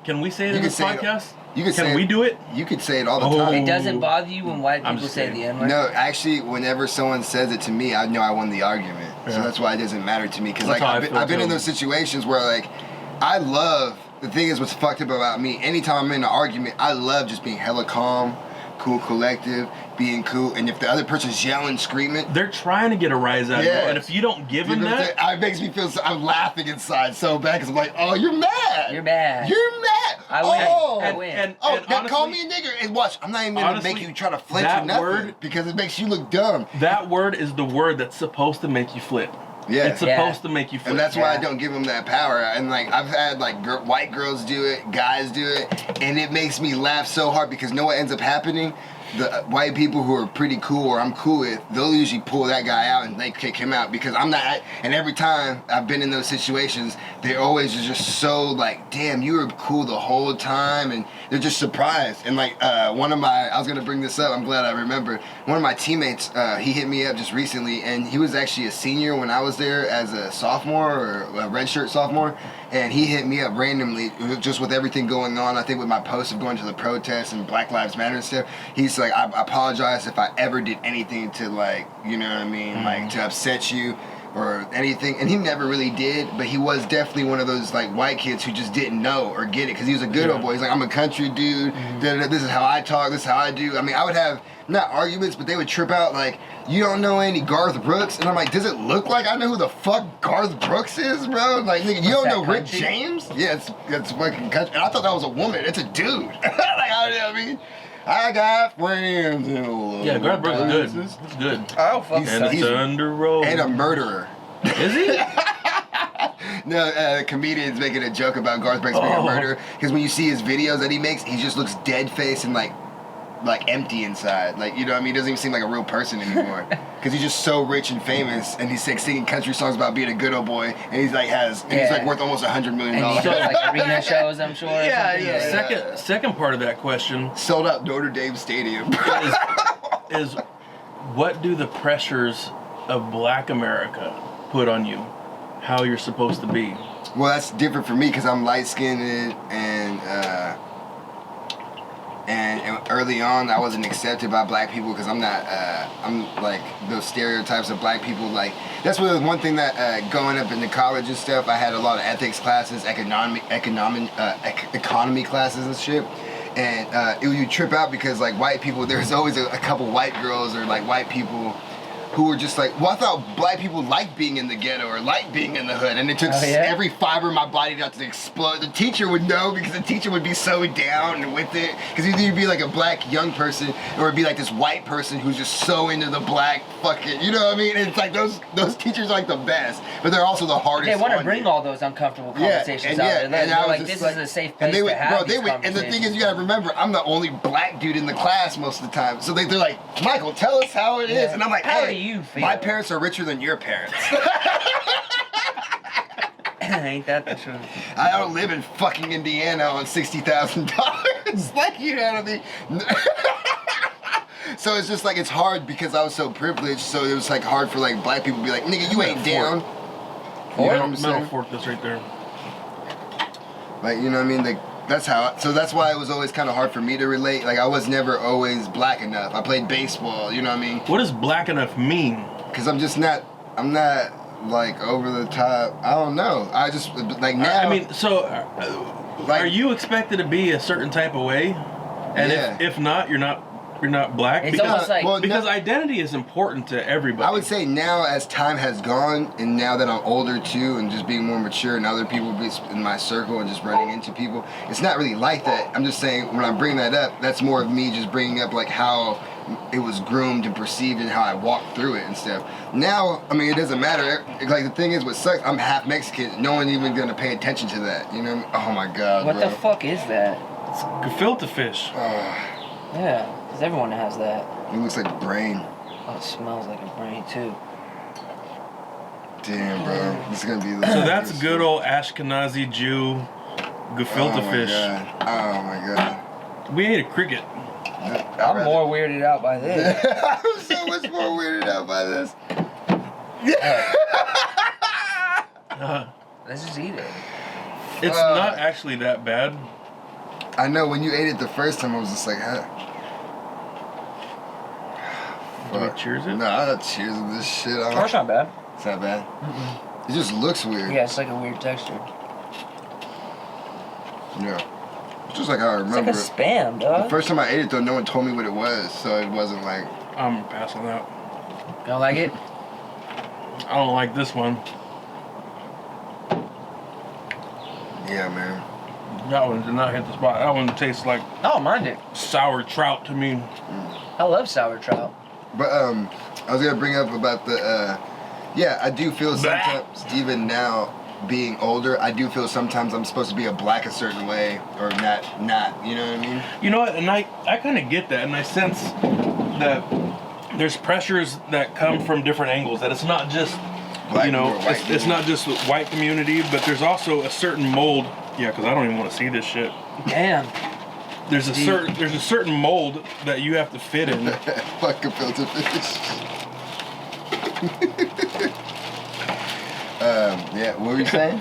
Can we say it You in can this say it. podcast? You can say Can we do it? You could say it all the Oh. time. It doesn't bother you when white I'm people just say kidding. the N-word? No, actually, whenever someone says it to me, I know I won the argument. So Yeah. that's why it doesn't matter to me. Because That's like how I I've feel, been in too. those situations where like I love the thing is, what's fucked up about me, anytime I'm in an argument, I love just being hella calm, cool, collective, being cool. And if the other person's yelling, screaming, they're trying to get a rise out of you. And if you don't give them that, it makes me feel I'm laughing inside so bad because I'm like, oh, you're mad. You're mad. You're mad. I win. Oh, I win. And now honestly, call me a nigger and watch. I'm not even gonna honestly, make you try to flinch that or nothing word- because it makes you look dumb. that word is the word that's supposed to make you flip. Yeah. It's supposed to make you flip. And that's why I don't give them that power. And like I've had like white girls do it, guys do it, and it makes me laugh so hard because know what ends up happening? The white people who are pretty cool or I'm cool with, they'll usually pull that guy out and they kick him out because I'm not. And every time I've been in those situations, they're always just so like, damn, you were cool the whole time, and they're just surprised. And like I was gonna bring this up. I'm glad I remembered. One of my teammates, he hit me up just recently, and he was actually a senior when I was there as a sophomore or a redshirt sophomore. And he hit me up randomly, just with everything going on. I think with my post of going to the protests and Black Lives Matter and stuff. He's like, I apologize if I ever did anything to like, you know what I mean, like to upset you or anything. And he never really did, but he was definitely one of those like white kids who just didn't know or get it because he was a good old boy. He's like, I'm a country dude. This is how I talk. This is how I do. I mean, I would have not arguments, but they would trip out like, you don't know any Garth Brooks? And I'm like, does it look like I know who the fuck Garth Brooks is, bro? Like, nigga, you don't know Rick James? Yeah, it's fucking country. And I thought that was a woman. It's a dude. Like, you know what I mean? I got friends in all over Yeah, Garth Brooks is good. places. It's good. Oh, fuck. And it's under roll. And a murderer. Is he? No, comedians making a joke about Garth Brooks being a murderer because when you see his videos that he makes, he just looks dead faced and like empty inside. Like, you know what I mean? He doesn't even seem like a real person anymore because he's just so rich and famous, and he's like singing country songs about being a good old boy, and he's like he's like worth almost $100 million. And he does like arena shows, I'm sure. Second part of that question sold out Notre Dame Stadium. is what do the pressures of Black America put on you? How you're supposed to be? Well, that's different for me because I'm light skinned and early on I wasn't accepted by black people because I'm not I'm like those stereotypes of black people. Like that's one thing that going up into college and stuff, I had a lot of ethics classes, economy classes and shit. And you trip out because like white people, there's always a couple white girls or like white people who were just like, well, I thought black people liked being in the ghetto or liked being in the hood, and it took every fiber of my body not to explode. The teacher would know because the teacher would be so down with it, because either you'd be like a black young person or it'd be like this white person who's just so into the black fucking, you know what I mean? And it's like those teachers are like the best, but they're also the hardest. They want to bring all those uncomfortable conversations out. And I was like, just this is a safe place to have these conversations. And the thing is, you gotta remember, I'm the only black dude in the class most of the time. So they're like, Michael, tell us how it is. And I'm like, how hey, do you feel? My parents are richer than your parents. Ain't that the truth? I don't live in fucking Indiana on $60,000. Like, you know what I mean? So it's just like, it's hard because I was so privileged. So it was like hard for like black people to be like, nigga, you ain't down. You know what I'm saying? Metal fork that's right there. Like, you know what I mean? Like, that's why it was always kind of hard for me to relate. Like, I was never always black enough. I played baseball, you know what I mean? What does black enough mean? Because I'm not like over the top. I don't know. I just like now. I mean, so like, are you expected to be a certain type of way? And if not, you're not black. It's because almost like because identity is important to everybody. I would say now, as time has gone, and now that I'm older too, and just being more mature, and other people be in my circle and just running into people, it's not really like that. I'm just saying when I bring that up, that's more of me just bringing up like how it was groomed and perceived and how I walked through it and stuff. Now, I mean, it doesn't matter. Like, the thing is, what sucks, I'm half Mexican. No one's even gonna pay attention to that. You know what I mean? Oh my God, what the fuck is that? It's gefilte fish. Yeah, because everyone has that. It looks like a brain. Oh, it smells like a brain too. Damn, bro. This is gonna be the So that's good old Ashkenazi Jew gefilte fish. Oh my God. We ate a cricket. I'm more weirded out by this. I'm so much more weirded out by this. Let's just eat it. It's not actually that bad. I know, when you ate it the first time, I was just like, huh? Do we cheers it? No, I'm not cheersing this shit. Oh, it's not bad. It's not bad? It just looks weird. Yeah, it's like a weird texture. Yeah. Just like how I It's remember like a it. spam, The dog. first time I ate it though, no one told me what it was, so it wasn't like. I'm passing that. You don't like it? I don't like this one. Yeah, man. That one did not hit the spot. That one tastes like I don't mind it. sour trout to me. I love sour trout. But I was gonna bring up about the yeah, I do feel sometimes even now being older, I do feel sometimes I'm supposed to be a black a certain way or not, you know what I mean? You know what? And I kind of get that, and I sense that there's pressures that come from different angles. That it's not just Black you know, people or white it's people. not just the white community, but there's also a certain mold. Yeah, because I don't even want to see this shit. Damn. There's a certain mold that you have to fit in. Fuck a filter fish. Yeah, what were you saying?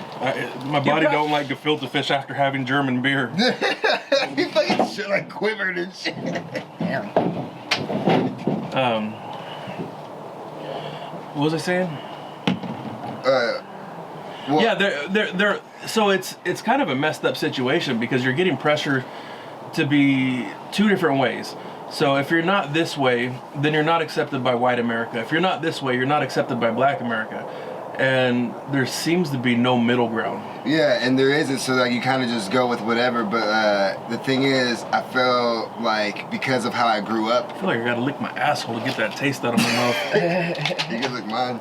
My body don't like gefilte fish after having German beer. You fucking shit like quivered and shit. Damn. What was I saying? Well, Yeah, they're so it's kind of a messed up situation because you're getting pressure to be two different ways. So if you're not this way, then you're not accepted by white America. If you're not this way, you're not accepted by black America. And there seems to be no middle ground. Yeah, and there isn't, so like you kind of just go with whatever. But the thing is, I feel like because of how I grew up, I feel like I gotta lick my asshole to get that taste out of my mouth. you can look mine.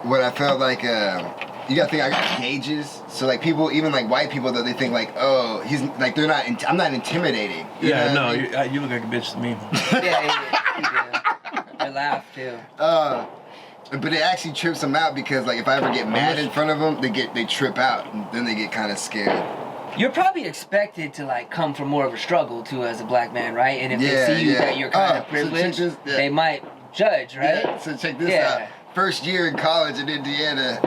What I felt like, you gotta think I got gauges. So like people, even like white people, though they think like, oh, he's like they're not. I'm not intimidating. You know Yeah, what no, I mean? you look like a bitch to me. Yeah, you do. I laugh too. But it actually trips them out because like if I ever get mad in front of them, they trip out and then they get kind of scared. You're probably expected to like come from more of a struggle too as a black man, right? And if Yeah, they see you yeah. that you're kind of So check privileged, this- yeah. they might judge, right? Yeah, so check this Yeah. out. First year in college in Indiana,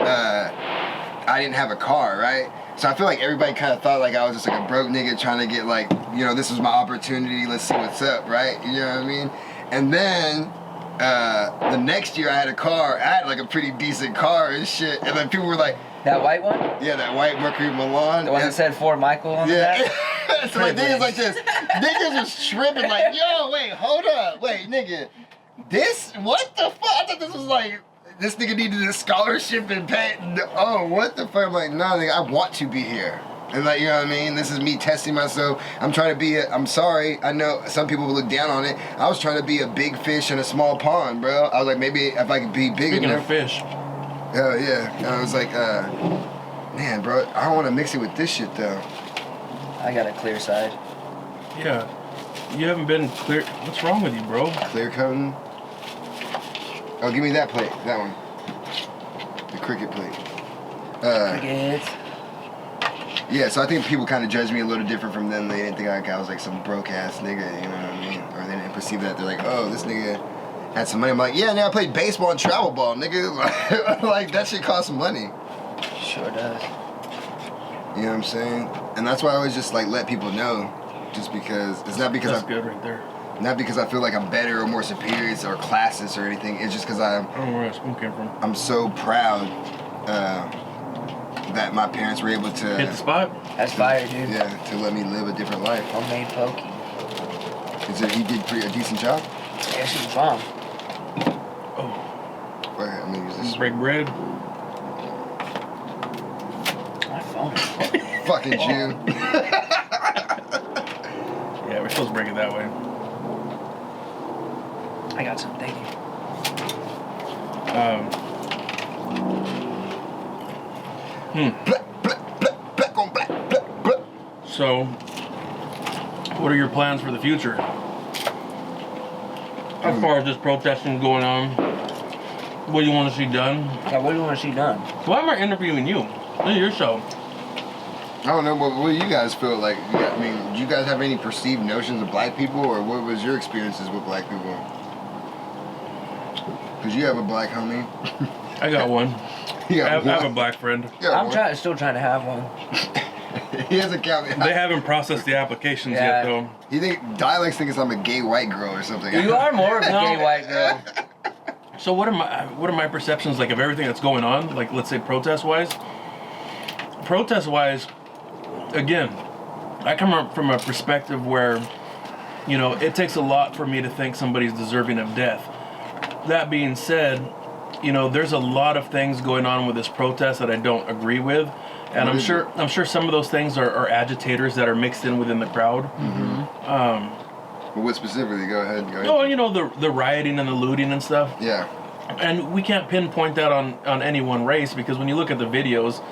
I didn't have a car, right? So I feel like everybody kind of thought like I was just like a broke nigga trying to get like, you know, this was my opportunity. Let's see what's up, right? You know what I mean? And then the next year I had a car. I had like a pretty decent car and shit. And then people were like, That white one? yeah, that white Mercury Milan. The one that And- said Fort Michael on the yeah. back? So like niggas like this. Niggas was tripping like, yo, wait, hold up. Wait, nigga. This? What the fuck? I thought this was like, this nigga needed a scholarship and pay. Oh, what the fuck? I'm like, nah, nigga, I want to be here. And like, you know what I mean? This is me testing myself. I'm trying to be I'm sorry. I know some people will look down on it. I was trying to be a big fish in a small pond, bro. I was like, maybe if I could be big Speaking enough. of fish, Hell yeah. And I was like, man, bro, I don't want to mix it with this shit though. I got a clear side. yeah, you haven't been clear. What's wrong with you, bro? Clear coating. Oh, give me that plate. That one. The cricket plate. Crickets. Yeah, so I think people kind of judge me a little different from them. They didn't think I was like some broke ass nigga, you know what I mean? Or they didn't perceive that. They're like, oh, this nigga had some money. I'm like, yeah, nigga, I played baseball and travel ball, nigga. Like, that shit costs some money. Sure does. You know what I'm saying? And that's why I always just like let people know. Just because, it's not because That's good right there. not because I feel like I'm better or more superior or classist or anything. It's just because I don't know where that spoon came from. I'm so proud that my parents were able to Hit the spot. That's fire, dude. yeah, to let me live a different life. Homemade pokey. Is it he did a decent job? Yeah, she was bomb. Oh, Okay, I'm gonna use this this. break bread. My phone. Fucking Jew. Yeah, we're supposed to break it that way. I got some, thank you. Black, black, black, black on black, black, black. So, what are your plans for the future? As far as this protesting going on, what do you want to see done? Yeah, what do you want to see done? Why am I interviewing you? This is your show. I don't know, what do you guys feel like? I mean, do you guys have any perceived notions of black people, or what was your experiences with black people? Because you have a black homie. I got one. You I got have a one. black friend. You got I'm one. still trying to have one. He hasn't counted. They haven't processed the applications Yeah. yet, though. You think dialects think I'm a gay white girl or something? You are more of a No. gay white girl. So what are my perceptions like of everything that's going on? Like, let's say protest wise. again, I come from a perspective where, you know, it takes a lot for me to think somebody's deserving of death. That being said, you know, there's a lot of things going on with this protest that I don't agree with, and I'm sure some of those things are agitators that are mixed in within the crowd. Well, what specifically? Go ahead. Oh, you know, the rioting and the looting and stuff. Yeah. And we can't pinpoint that on any one race, because when you look at the videos,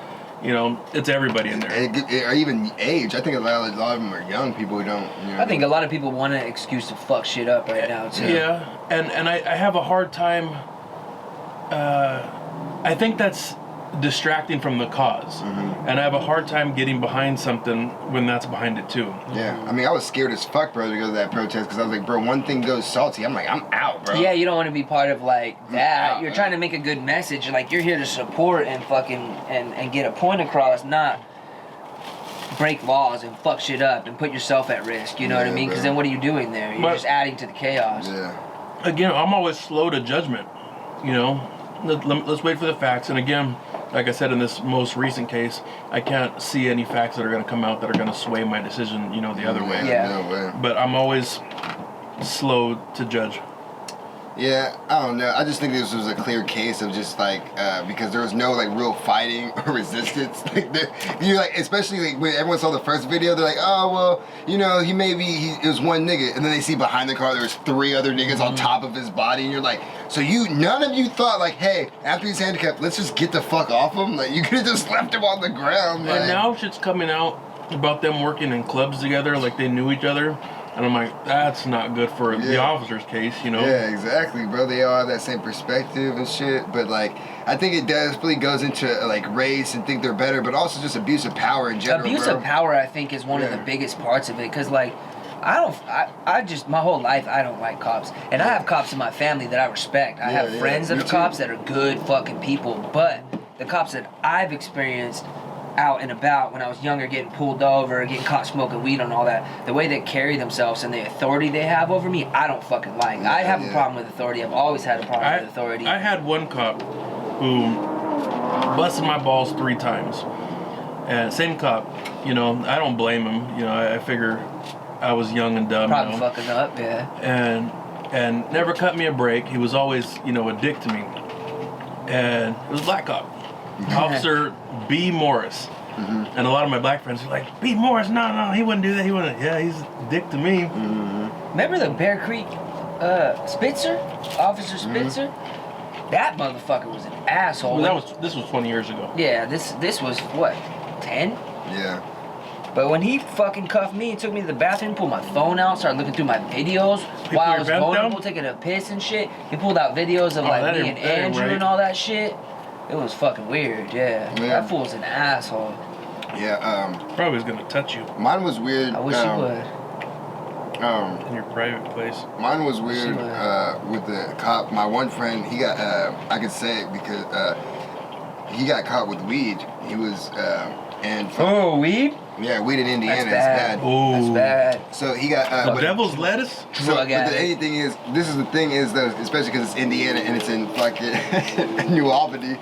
you know, it's everybody in there. Or even age. I think a lot of them are young people who don't. You know. I think a lot of people want an excuse to fuck shit up right now too. Yeah, and I have a hard time. I think that's distracting from the cause, and I have a hard time getting behind something when that's behind it too. Yeah, I mean, I was scared as fuck, bro, to go to that protest, because I was like, bro, one thing goes salty, I'm like, I'm out, bro. Yeah, you don't want to be part of like that. You're trying to make a good message. Like, you're here to support and fucking and get a point across, not break laws and fuck shit up and put yourself at risk. You know what I mean? Because then what are you doing there? You're just adding to the chaos. Yeah. Again, I'm always slow to judgment. You know, let's wait for the facts. And again, like I said, in this most recent case, I can't see any facts that are going to come out that are going to sway my decision, you know, the other way. Yeah. No way. But I'm always slow to judge. Yeah, I don't know. I just think this was a clear case of just like because there was no like real fighting or resistance. Like, you like, especially like, when everyone saw the first video, they're like, oh well, you know, it was one nigga, and then they see behind the car there was 3 other niggas on top of his body, and you're like, so none of you thought like, hey, after he's handicapped, let's just get the fuck off him. Like, you could have just left him on the ground. Like. And now shit's coming out about them working in clubs together, like they knew each other. And I'm like, that's not good for the officer's case, you know? Yeah, exactly, bro. They all have that same perspective and shit. But, like, I think it definitely goes into, like, race and think they're better, but also just abuse of power in general, Abuse of power, I think, is one of the biggest parts of it. Because, like, I just, my whole life, I don't like cops. And I have cops in my family that I respect. I have friends that are cops that are good fucking people. But the cops that I've experienced out and about when I was younger, getting pulled over, getting caught smoking weed and all that, the way they carry themselves and the authority they have over me, I don't fucking like. I have a problem with authority. I've always had a problem with authority. I had one cop who busted my balls 3 times. And same cop, you know, I don't blame him. You know, I figure I was young and dumb. Probably fucking up, yeah. And never cut me a break. He was always, you know, a dick to me. And it was a black cop. Officer B. Morris. And a lot of my black friends were like, B. Morris, no, he wouldn't do that. He wouldn't. Yeah, he's a dick to me. Remember the Bear Creek Spitzer? Officer Spitzer? That motherfucker was an asshole. Well, this was 20 years ago. Yeah, this was, what, 10? Yeah. But when he fucking cuffed me and took me to the bathroom, pulled my phone out, started looking through my videos while I was vulnerable, taking a piss and shit. He pulled out videos of like me and Andrew and all that shit. It was fucking weird, yeah. That fool's an asshole. Yeah, Probably was gonna touch you mine was weird. I wish he would. in your private place. Mine was weird with the cop. My one friend, he got, I could say it because he got caught with weed. He was, weed? Yeah, weed in Indiana. That's bad. Ooh. That's bad. So he got, The devil's lettuce? So, but anything is, this is the thing is though, especially because it's Indiana and it's in fucking New Albany,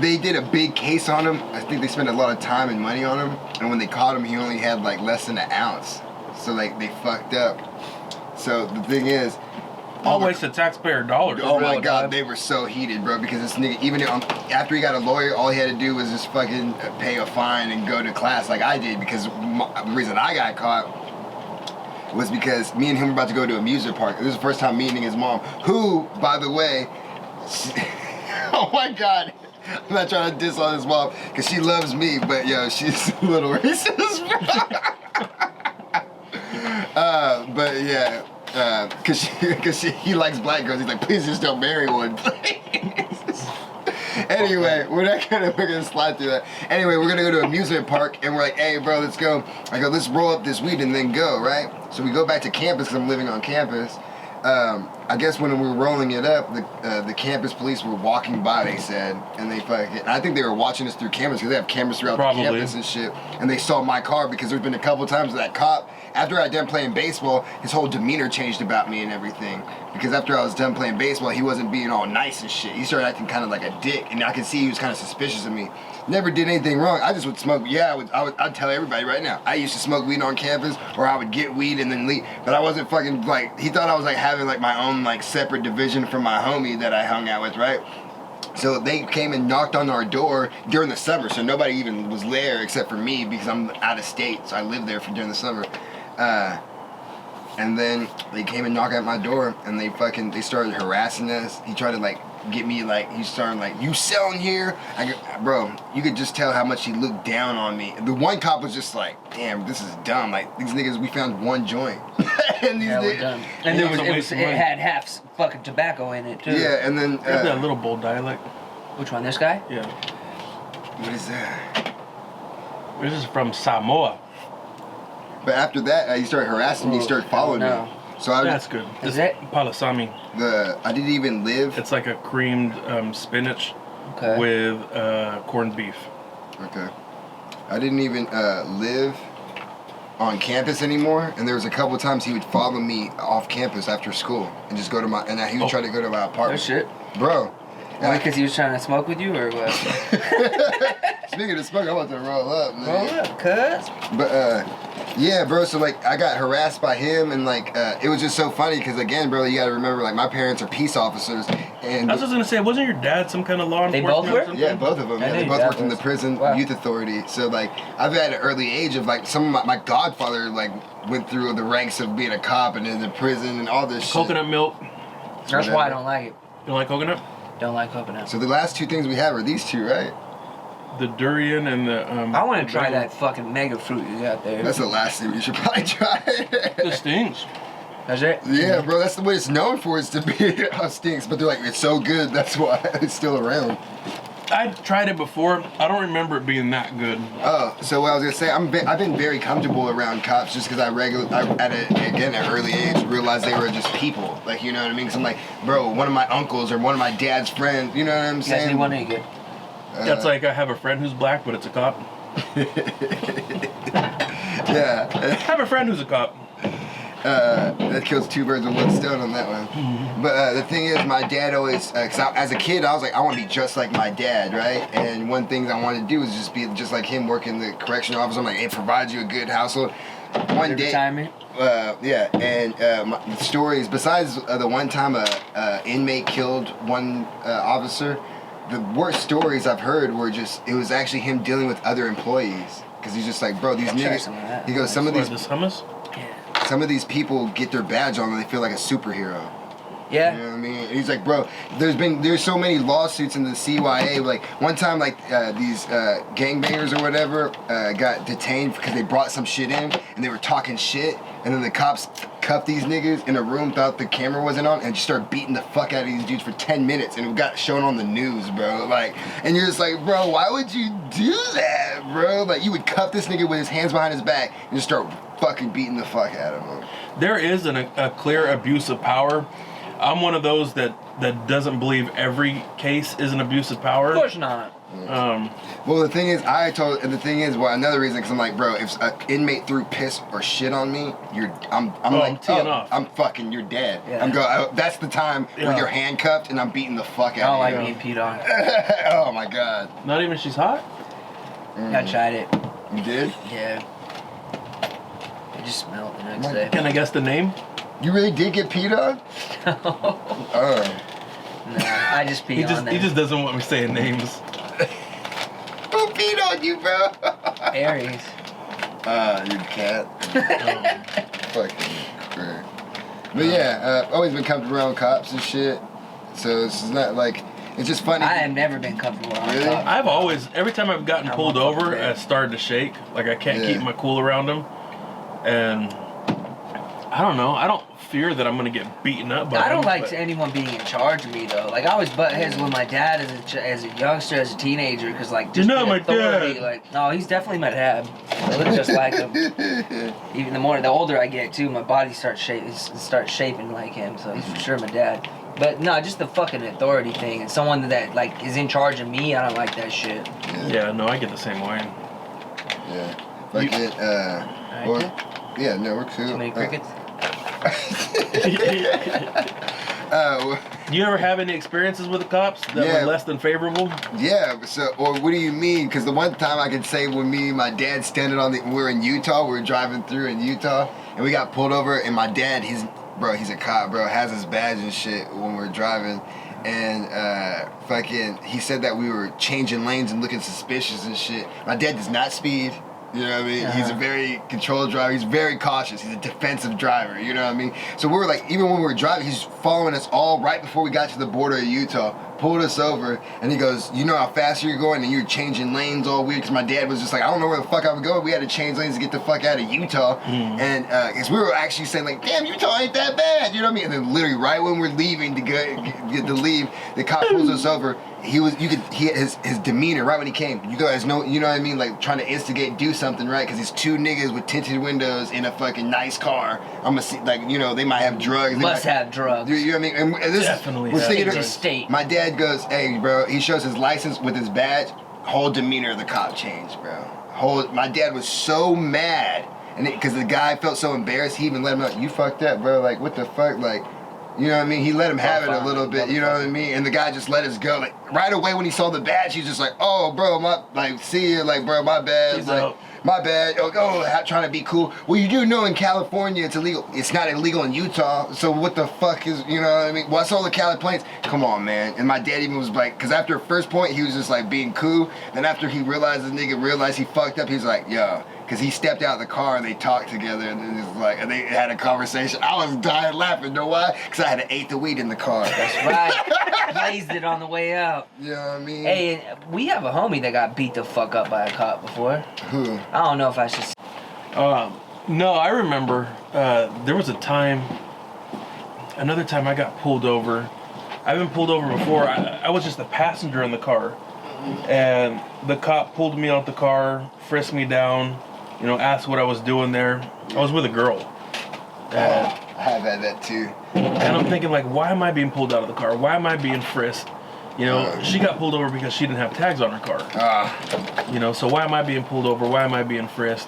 they did a big case on him. I think they spent a lot of time and money on him, and when they caught him, he only had like less than an ounce. So like they fucked up. So the thing is, All waste of taxpayer dollars. oh my god, they were so heated, bro, because this nigga, even after he got a lawyer, all he had to do was just fucking pay a fine and go to class like I did, because the reason I got caught was because me and him were about to go to an amusement park. This is the first time meeting his mom, who, by the way, oh my god, I'm not trying to diss on his mom, because she loves me, but yo, she's a little racist, bro. But yeah, because he likes black girls. He's like, please just don't marry one, please. Anyway, we're gonna slide through that. Anyway, we're gonna go to an amusement park, and we're like, hey, bro, let's go. I go, let's roll up this weed and then go, right? So we go back to campus, because I'm living on campus. I guess when we were rolling it up, the campus police were walking by, they said, and they fucking, I think they were watching us through cameras because they have cameras throughout the campus and shit, and they saw my car because there's been a couple times that cop, after I done playing baseball, his whole demeanor changed about me and everything. Because after I was done playing baseball, he wasn't being all nice and shit. He started acting kind of like a dick, and I could see he was kind of suspicious of me. Never did anything wrong. I just would smoke. Yeah, I'd tell everybody right now. I used to smoke weed on campus, or I would get weed and then leave. But I wasn't fucking like. He thought I was like having like my own like separate division from my homie that I hung out with, right? So they came and knocked on our door during the summer, so nobody even was there except for me because I'm out of state, so I lived there during the summer. And then they came and knocked at my door, and they started harassing us. He tried to like get me like, he started like, you selling here? Bro, you could just tell how much he looked down on me. The one cop was just like, damn, this is dumb. Like these niggas, we found one joint. And these we're done. And it had half fucking tobacco in it too. Yeah, and then that little bold dialect. Which one? This guy? Yeah. What is that? This is from Samoa. But after that, he started harassing me. He started following me. So that's good. Is it palasami? I didn't even live. It's like a creamed spinach with corned beef. Okay. I didn't even live on campus anymore, and there was a couple times he would follow me off campus after school and just go to my, and he would try to go to my apartment. Oh shit, bro. Why? Because he was trying to smoke with you, or what? Speaking of smoke, I want to roll up, man. Roll up, cuz. But yeah, bro. So like, I got harassed by him, and like, it was just so funny because again, bro, you got to remember, like, my parents are peace officers, and I was just gonna say, wasn't your dad some kind of law enforcement? They both were? Or something? Yeah, both of them. Yeah, they both worked in the prison youth authority. So like, I've had an early age of like, some of my godfather like went through the ranks of being a cop and in the prison and all this shit. Coconut milk. That's why I don't like it. You don't like coconut? Don't like coconut. So the last two things we have are these two, right? The durian and the I want to try that fucking mega fruit you got there. That's the last thing we should probably try. It stinks. That's it? Yeah, bro, that's the way it's known for, is to be it stinks, but they're like, it's so good, that's why it's still around. I tried it before. I don't remember it being that good. Oh, so what I was gonna say, I've been very comfortable around cops just because at an early age, realized they were just people. Like, you know what I mean? Because I'm like, bro, one of my uncles or one of my dad's friends, you know what I'm saying? Yes, one nigga. That's like, I have a friend who's black, but it's a cop. Yeah. I have a friend who's a cop. That kills two birds with one stone on that one. Mm-hmm. But the thing is, my dad always, as a kid, I was like, I want to be just like my dad, right? And one thing I wanted to do was just be just like him, working the correctional office. I'm like, it provides you a good household. One day, retirement. yeah, and the stories, besides the one time a inmate killed one officer, the worst stories I've heard were just, it was actually him dealing with other employees. Because he's just like, bro, these niggas, he goes, some of these, some of these people get their badge on and they feel like a superhero. Yeah. You know what I mean? And he's like, bro, there's so many lawsuits in the CYA. Like, one time, like, these gangbangers or whatever got detained because they brought some shit in and they were talking shit. And then the cops cuffed these niggas in a room, thought the camera wasn't on, and just started beating the fuck out of these dudes for 10 minutes. And it got shown on the news, bro. Like, and you're just like, bro, why would you do that, bro? Like, you would cuff this nigga with his hands behind his back and just start fucking beating the fuck out of him. There is a clear abuse of power. I'm one of those that doesn't believe every case is an abuse of power. Of course not. Well, the thing is, another reason, because I'm like, bro, if an inmate threw piss or shit on me, I'm teeing off. I'm fucking, you're dead. Yeah. That's the time when you're handcuffed and I'm beating the fuck out of you. I don't like being peed on. Oh my god. Not even she's hot? I tried it. You did? Yeah. It just smelled the next day. Can I guess the name? You really did get peed on? Oh. Nah, I just peed on them. He just doesn't want me saying names. Who peed on you, bro? Aries. You cat. Fucking crap. But yeah, always been comfortable around cops and shit. So it's not like, it's just funny. I have never been comfortable around cops. I've always, every time I've gotten pulled over, I started to shake. Like, I can't keep my cool around them. And I don't know. I don't fear that I'm gonna get beaten up by I don't him, like but- anyone being in charge of me though. Like I always butt heads with my dad as a youngster, as a teenager, because like just You're not the my authority, dad. like no, he's definitely my dad. I look just like him. Even the older I get too, my body starts shaping like him. So he's for sure my dad. But no, just the fucking authority thing and someone that like is in charge of me. I don't like that shit. Yeah, no, I get the same way. Yeah. Like You- it, or, yeah, no, we're cool. Too many crickets. You ever have any experiences with the cops that Yeah. were less than favorable? Yeah, so, or what do you mean? Because the one time I can say when me and my dad standing we were in Utah, we were driving through in Utah, and we got pulled over, and my dad, he's a cop, bro, has his badge and shit when we're driving, and he said that we were changing lanes and looking suspicious and shit. My dad does not speed. You know what I mean? He's a very controlled driver. He's very cautious. He's a defensive driver. You know what I mean? So we were like, even when we were driving, he's following us all right before we got to the border of Utah. Pulled us over, and he goes, "You know how fast you're going, and you're changing lanes all weird." Because my dad was just like, "I don't know where the fuck I was going." We had to change lanes to get the fuck out of Utah, and because we were actually saying like, "Damn, Utah ain't that bad," you know what I mean? And then literally right when we're leaving to get to leave, the cop pulls us over. His demeanor right when he came. You guys know, you know what I mean? Like trying to instigate, do something, right? Because these two niggas with tinted windows in a fucking nice car. I'm gonna see, like, you know, they might have drugs. Must have drugs. You know what I mean? And this Definitely was have thinking drugs. State. My dad goes, "Hey, bro," he shows his license with his badge. Whole demeanor of the cop changed, bro. My dad was so mad, and because the guy felt so embarrassed, he even let him know, "You fucked up, bro. Like, what the fuck? Like, you know what I mean?" He let him have it a little bit, you know what I mean? And the guy just let us go. Like, right away when he saw the badge, he was just like, "Oh, bro, see you, like, bro, my bad." He's Like, out. my bad. Trying to be cool. Well, you do know in California it's illegal. It's not illegal in Utah. So what the fuck is, you know what I mean? What's all the Cali planes? Come on, man. And my dad even was like, because after the first point, he was just like being cool. Then after he realized he fucked up, he was like, "Yo," because he stepped out of the car and they talked together and then it's like, and they had a conversation. I was dying laughing. Know why? Because I had ate the weed in the car. That's right. Blazed it on the way out. You know what I mean? Hey, we have a homie that got beat the fuck up by a cop before. Who? I don't know if I should. No, I remember there was another time I got pulled over. I've been pulled over before. I was just a passenger in the car, and the cop pulled me out the car, frisked me down, you know, asked what I was doing there. I was with a girl. And, I have had that too. and I'm thinking, like, why am I being pulled out of the car? Why am I being frisked? You know, she got pulled over because she didn't have tags on her car. You know, so why am I being pulled over? Why am I being frisked?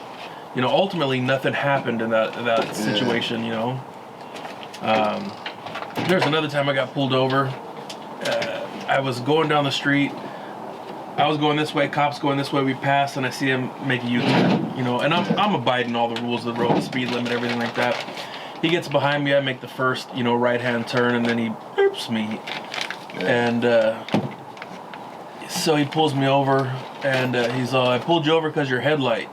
You know, ultimately nothing happened in that situation, you know. There's another time I got pulled over. I was going down the street. I was going this way, cops going this way, we passed, and I see him make a U-turn, you know, and I'm abiding all the rules of the road, the speed limit, everything like that. He gets behind me, I make the first, you know, right-hand turn, and then he oops me. And so he pulls me over, and he's all, "I pulled you over because your headlight."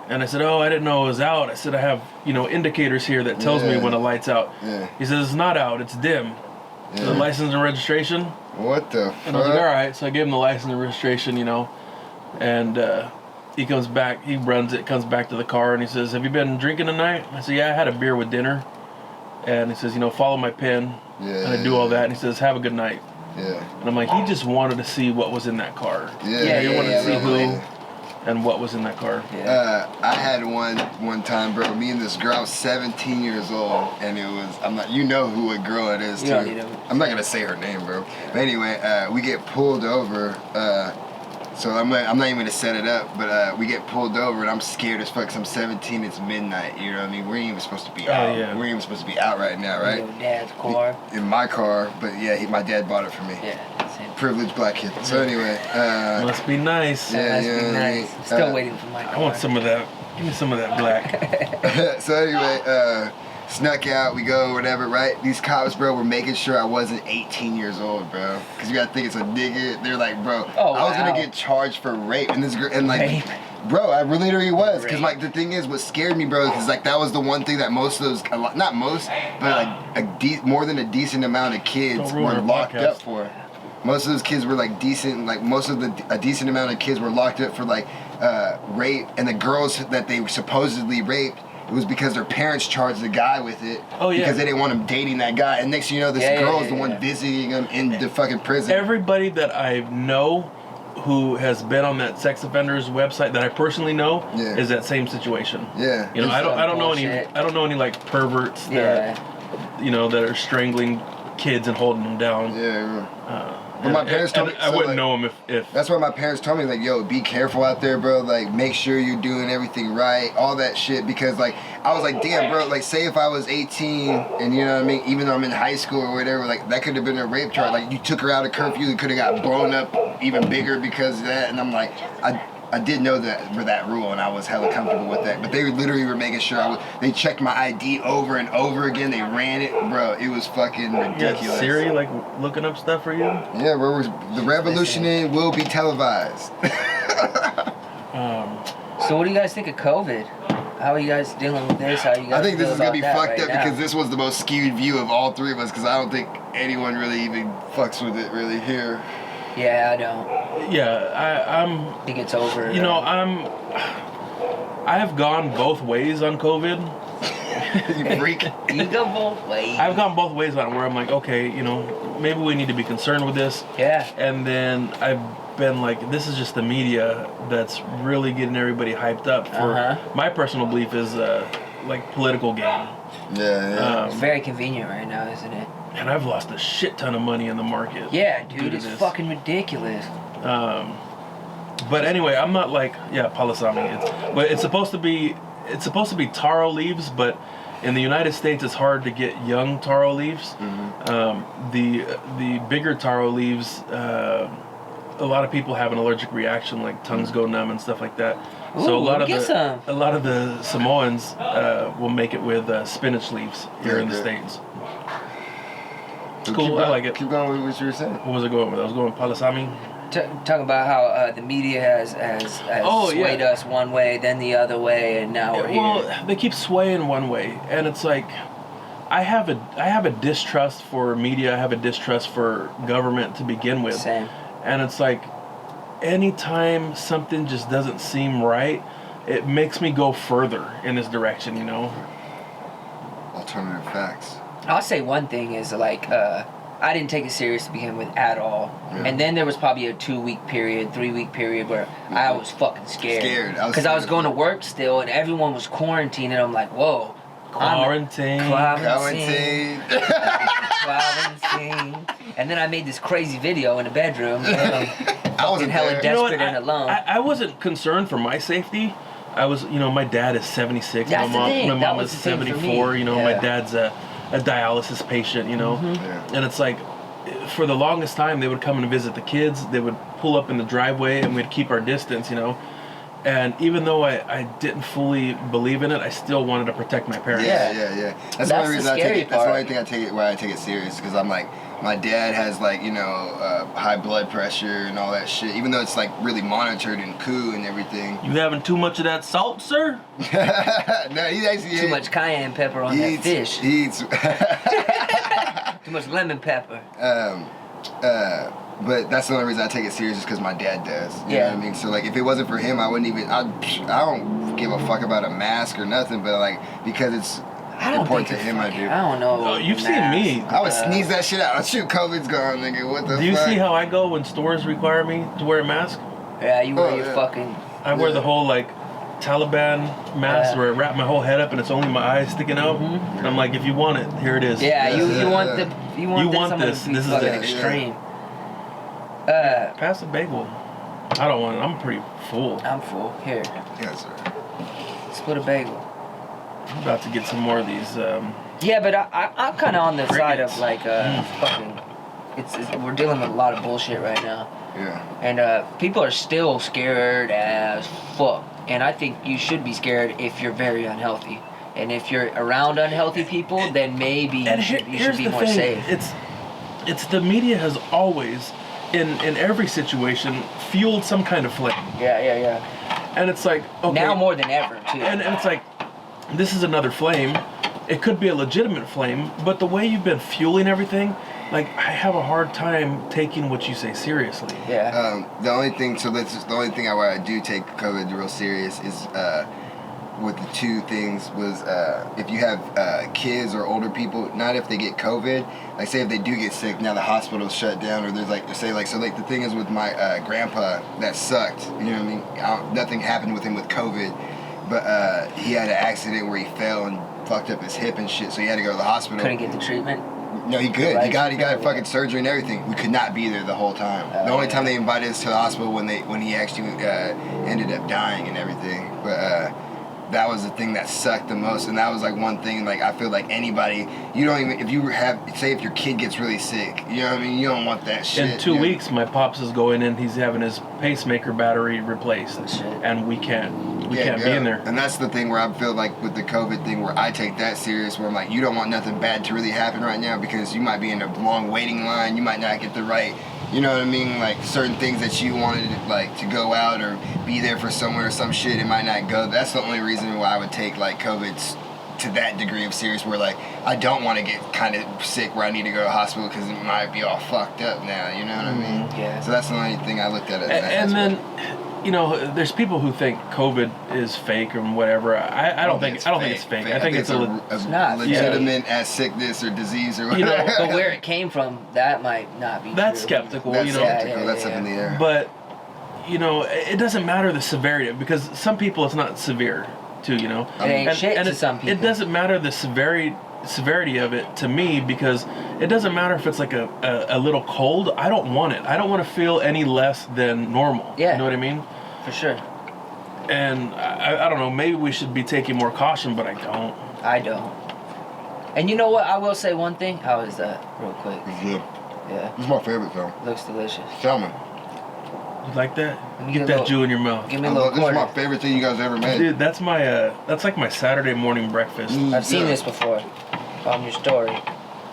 And I said, "Oh, I didn't know it was out." I said, "I have, you know, indicators here that tells me when a light's out." Yeah. He says, "It's not out, it's dim." Yeah. The license and registration. What the fuck? And I was like, all right. So I gave him the license and registration, you know. And he comes back, he runs it, comes back to the car, and he says, "Have you been drinking tonight?" I said, "Yeah, I had a beer with dinner." And he says, "You know, follow my pin." Yeah. And I do all that. And he says, "Have a good night." Yeah. And I'm like, he just wanted to see what was in that car. Yeah. He wanted to see real who quick. and what was in that car. Yeah. I had one time, bro. Me and this girl, I was 17 years old, and it was, you know who a girl it is, You too. don't need to. I'm not gonna say her name, bro. But anyway, we get pulled over. So I'm not even gonna set it up, but we get pulled over, and I'm scared as fuck. 'Cause I'm 17. It's midnight. You know what I mean? We ain't even supposed to be out. Yeah. We ain't even supposed to be out right now, right? Your dad's car. In my car, but yeah, my dad bought it for me. Yeah. Same. Privileged black kid. So anyway, Must be nice. Yeah. Must be nice. I'm still waiting for my car. I want some of that. Give me some of that black. so anyway, snuck out, we go, whatever, right? These cops, bro, were making sure I wasn't 18 years old, bro. Because you gotta think it's a nigga. They're like, bro, Oh, I was wow. gonna get charged for rape. And this girl, and like, Rape? bro, I literally was. Because Rape. like, the thing is, what scared me, bro, because like, that was the one thing that most of those, not most, but like, more than a decent amount of kids Don't ruin were our locked podcast. up for. Most of those kids were like decent, like a decent amount of kids were locked up for like rape, and the girls that they supposedly raped it was because their parents charged the guy with it. Oh, yeah. Because they didn't want him dating that guy. And next thing you know, this girl is the one visiting him in the fucking prison. Everybody that I know who has been on that sex offenders website that I personally know is that same situation. Yeah. You know, I don't know any like perverts that you know that are strangling kids and holding them down. Yeah. But my parents told me, I wouldn't know them if. That's why my parents told me, like, yo, be careful out there, bro. Like, make sure you're doing everything right, all that shit. Because, like, I was like, damn, bro. Like, say if I was 18 and, you know what I mean, even though I'm in high school or whatever, like, that could have been a rape charge. Like, you took her out of curfew, it could have got blown up even bigger because of that. And I'm like, I did know that rule, and I was hella comfortable with that. But they literally were making sure they checked my ID over and over again. They ran it, bro. It was fucking ridiculous. Yeah, Siri, like looking up stuff for you. Yeah, bro. The revolution will be televised. So what do you guys think of COVID? How are you guys dealing with this? How you guys I think this feel is gonna about be that fucked right up now? because this was the most skewed view of all three of us. Because I don't think anyone really even fucks with it really here. Yeah, I don't. Yeah, I'm. I think it's over. You know, I have gone both ways on COVID. You freak. You go both ways. I've gone both ways on it, where I'm like, okay, you know, maybe we need to be concerned with this. Yeah. And then I've been like, this is just the media that's really getting everybody hyped up for. My personal belief is like political game. Yeah. It's very convenient right now, isn't it? And I've lost a shit ton of money in the market. Yeah, dude, it's fucking ridiculous. But anyway, I'm not like palasami. But it's supposed to be taro leaves, but in the United States it's hard to get young taro leaves. The bigger taro leaves, a lot of people have an allergic reaction, like tongues go numb and stuff like that. Ooh, So a lot of the Samoans will make it with spinach leaves here in the States. It's cool. I like it. Keep going with what you were saying. What was I going with? I was going with palasami. Talking about how the media has swayed us one way, then the other way, and now we're here. Well, they keep swaying one way, and it's like I have a distrust for media. I have a distrust for government to begin with. Same. And it's like anytime something just doesn't seem right, it makes me go further in this direction. You know. Alternative facts. I'll say one thing is like I didn't take it serious to begin with at all, and then there was probably a 2-week period, 3-week period where I was fucking scared because I was going to work still, and everyone was quarantined, and I'm like, whoa, quarantine. And then I made this crazy video in the bedroom, and I was hella desperate and alone. I wasn't concerned for my safety. I was, you know, my dad is 76. That's my mom was is the thing for 74. me. You know, my dad's a dialysis patient. You know, and it's like, for the longest time they would come and visit the kids. They would pull up in the driveway, and we'd keep our distance. You know, and even though I didn't fully believe in it, I still wanted to protect my parents. Yeah. That's the only reason I take it. That's the only thing I take it serious, because I'm like, my dad has like, you know, high blood pressure and all that shit. Even though it's like really monitored and cool and everything. You having too much of that salt, sir? No, he actually too much cayenne pepper on that fish. He eats. Too much lemon pepper. But that's the only reason I take it serious, is because my dad does. You know what I mean? So like, if it wasn't for him, I wouldn't even. I don't give a fuck about a mask or nothing. But like, because it's important to him, I do. I don't know. Oh, you've seen me. I would sneeze that shit out. Shoot, COVID's gone, nigga. What the fuck? Do you see how I go when stores require me to wear a mask? Yeah, you wear your fucking. I wear the whole like Taliban mask where I wrap my whole head up and it's only my eyes sticking out. And I'm like, if you want it, here it is. Yeah, you want this. This is it. Extreme. Pass the bagel. I don't want it. I'm pretty full. I'm full. Here. Yes, sir. Split a bagel. I'm about to get some more of these. Yeah, but I'm kind of on the side of crickets. like fucking. It's we're dealing with a lot of bullshit right now. Yeah. And people are still scared as fuck. And I think you should be scared if you're very unhealthy. And if you're around unhealthy people, then maybe you should be more safe. It's the media has always, in every situation, fueled some kind of flame. Yeah. And it's like, okay. Now more than ever, too. And it's like, this is another flame. It could be a legitimate flame, but the way you've been fueling everything, like, I have a hard time taking what you say seriously. Yeah. The only thing, why I do take COVID real serious is with the two things was if you have kids or older people, not if they get COVID. Like say if they do get sick, now the hospital's shut down, or there's like the thing is with my grandpa that sucked. You know what I mean? Nothing happened with him with COVID, but he had an accident where he fell and fucked up his hip and shit, so he had to go to the hospital. Couldn't get the treatment. No, he could. Right. He got fucking surgery and everything. We could not be there the whole time. The only time they invited us to the hospital when he actually ended up dying and everything. But that was the thing that sucked the most, and that was like one thing. Like I feel like anybody, you don't even if your kid gets really sick, you know what I mean. You don't want that shit. In 2 weeks, my pops is going in. He's having his pacemaker battery replaced, and we can't be in there. And that's the thing where I feel like with the COVID thing, where I take that serious. Where I'm like, you don't want nothing bad to really happen right now because you might be in a long waiting line. You might not get the right. You know what I mean? Like certain things that you wanted like to go out or be there for someone or some shit, it might not go. That's the only reason why I would take like COVID to that degree of serious, where like I don't want to get kind of sick where I need to go to the hospital because it might be all fucked up now. You know what I mean? Yeah. So that's the only thing I looked at it. And then, you know, there's people who think COVID is fake or whatever. I don't think it's fake. I think it's a legitimate as sickness or disease or whatever. You know, But where it came from, that might not be that's true. skeptical. That's you know, skeptical. That's up in the air. But you know, it doesn't matter the severity because some people it's not severe too. You know, It ain't shit to some people. It doesn't matter the severity of it to me because it doesn't matter if it's like a little cold. I don't want it. I don't want to feel any less than normal. Yeah. You know what I mean? For sure. And I don't know, maybe we should be taking more caution, but I don't. I don't. And you know what? I will say one thing. How is that, real quick? It's good. Yeah. This is my favorite film. Looks delicious. Salmon. You like that? Let me Get get a that little- Jew in your mouth. Give me a little This is quarter. my favorite thing you guys ever made. Dude, that's like my Saturday morning breakfast. I've seen Yeah. this before on your story.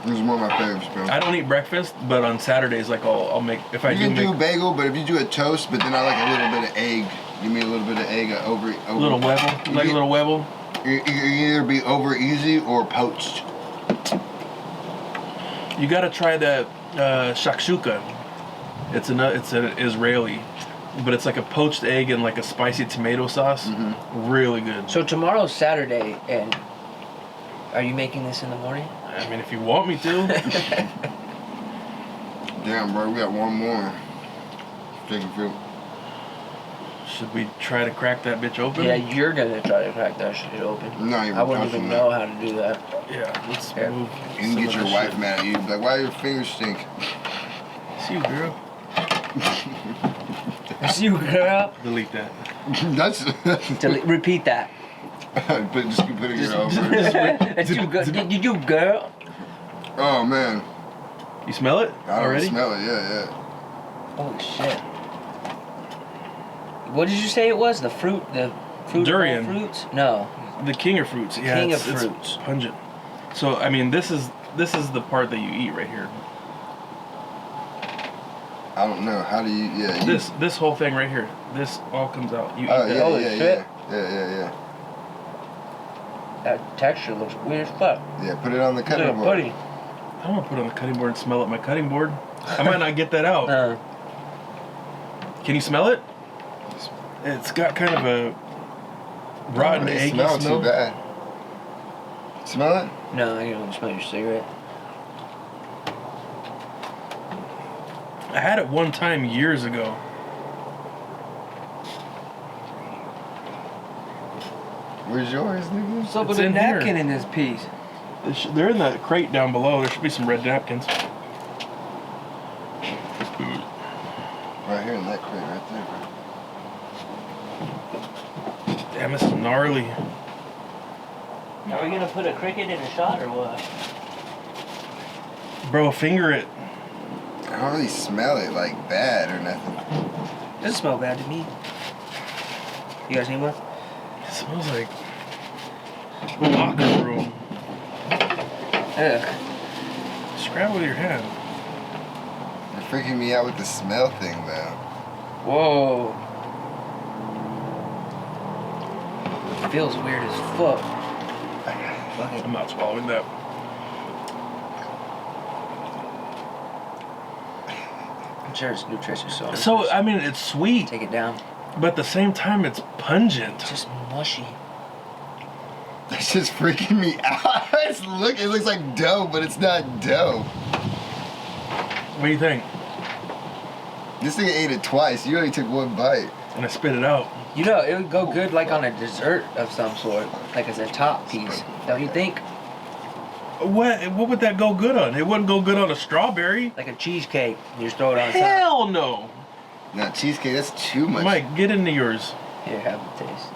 This is one of my favorites, bro. I don't eat breakfast, but on Saturdays, like I'll make if I You can do make bagel, but if you do a toast, but then I like a little bit of egg. Give me a little bit of egg over. a little webble, You like a get- little webble. You can either be over easy or poached. You gotta try that shakshuka. It's an Israeli, but it's like a poached egg and like a spicy tomato sauce. Really good. So tomorrow's Saturday, and are you making this in the morning? I mean, if you want me to. Damn, bro, we got one more. Chicken fruit. Should we try to crack that bitch open? Yeah, you're gonna try to crack that shit open. I'm not even I wouldn't touching even that. know how to do that. Yeah, let's Here. move. You can some get of your this wife shit. mad at you. Be like, why your fingers stink? See you, girl. It's you, girl. Delete that. That's. Repeat that. But just keep putting it over. It's you, girl. You, girl. Oh man, You smell it I already? already smell it. Yeah, Holy shit. What did you say it was? The fruit of all Durian. fruits? No. The king of fruits. Yeah, King it's, of it's fruits. pungent. So I mean, this is the part that you eat right here. I don't know. How do you? Yeah. You, This whole thing right here. This all comes out. You eat Oh that. yeah, Holy yeah, shit. yeah. That texture looks weird as fuck. Yeah, put it on the Look at cutting that board. pudding. I don't want to put it on the cutting board and smell it my cutting board. I might not get that out. Can you smell it? It's got kind of a rotten It eggy smells smell. too bad. Smell it? No, you don't smell your cigarette. I had it one time years ago. Where's yours, nigga? What's up It's with a in here. napkin in this piece? They're in that crate down below. There should be some red napkins. Right here in that crate, right there, bro. Damn, this is gnarly. Are we gonna put a cricket in a shot or what? Bro, finger it. I don't really smell it like bad or nothing. Doesn't smell bad to me. You guys need one? It smells like locker room. Ugh. Just grab it with your hand. You're freaking me out with the smell thing, though. Whoa. It feels weird as fuck. I'm not swallowing that. I'm sure it's nutritious, so. So, I mean, it's sweet, take it down. but at the same time, it's pungent. It's just mushy. That's just freaking me out. It looks like dough, but it's not dough. What do you think? This thing ate it twice. You only took one bite. And I spit it out. You know, it would go good like on a dessert of some sort, like as a top piece. Don't you think? What would that go good on? It wouldn't go good on a strawberry. Like a cheesecake. You just throw it on top. Hell no. No, cheesecake, that's too much. Mike, get into yours. Here, have a taste.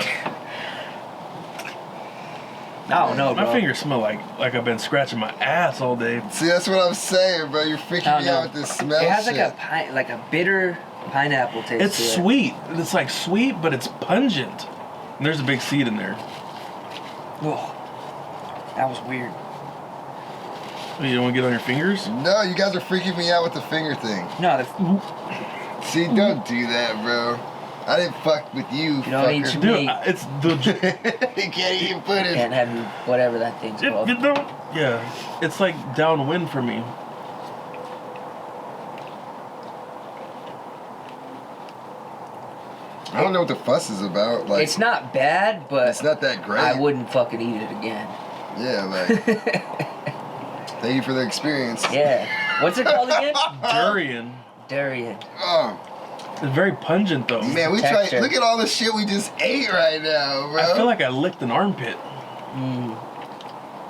I don't know, bro. My fingers smell like I've been scratching my ass all day. See, that's what I'm saying, bro. You're freaking me out with this smell. It has shit. like a bitter pineapple taste. It's to it. sweet. It's like sweet, but it's pungent. And there's a big seed in there. Ugh. That was weird. You don't want to get on your fingers? No, you guys are freaking me out with the finger thing. No, See, don't do that, bro. I didn't fuck with you, You don't eat fucker. your- Dude, it's the... You can't even put it. can't have whatever that thing's called. You don't... Yeah. It's like downwind for me. I don't know what the fuss is about. Like, It's not bad, but it's not that great. I wouldn't fucking eat it again. Yeah, like, thank you for the experience. Yeah. What's it called again? Durian. Durian. Oh, It's very pungent, though. man, we tried. Texture. Look at all the shit we just ate right now, bro. I feel like I licked an armpit.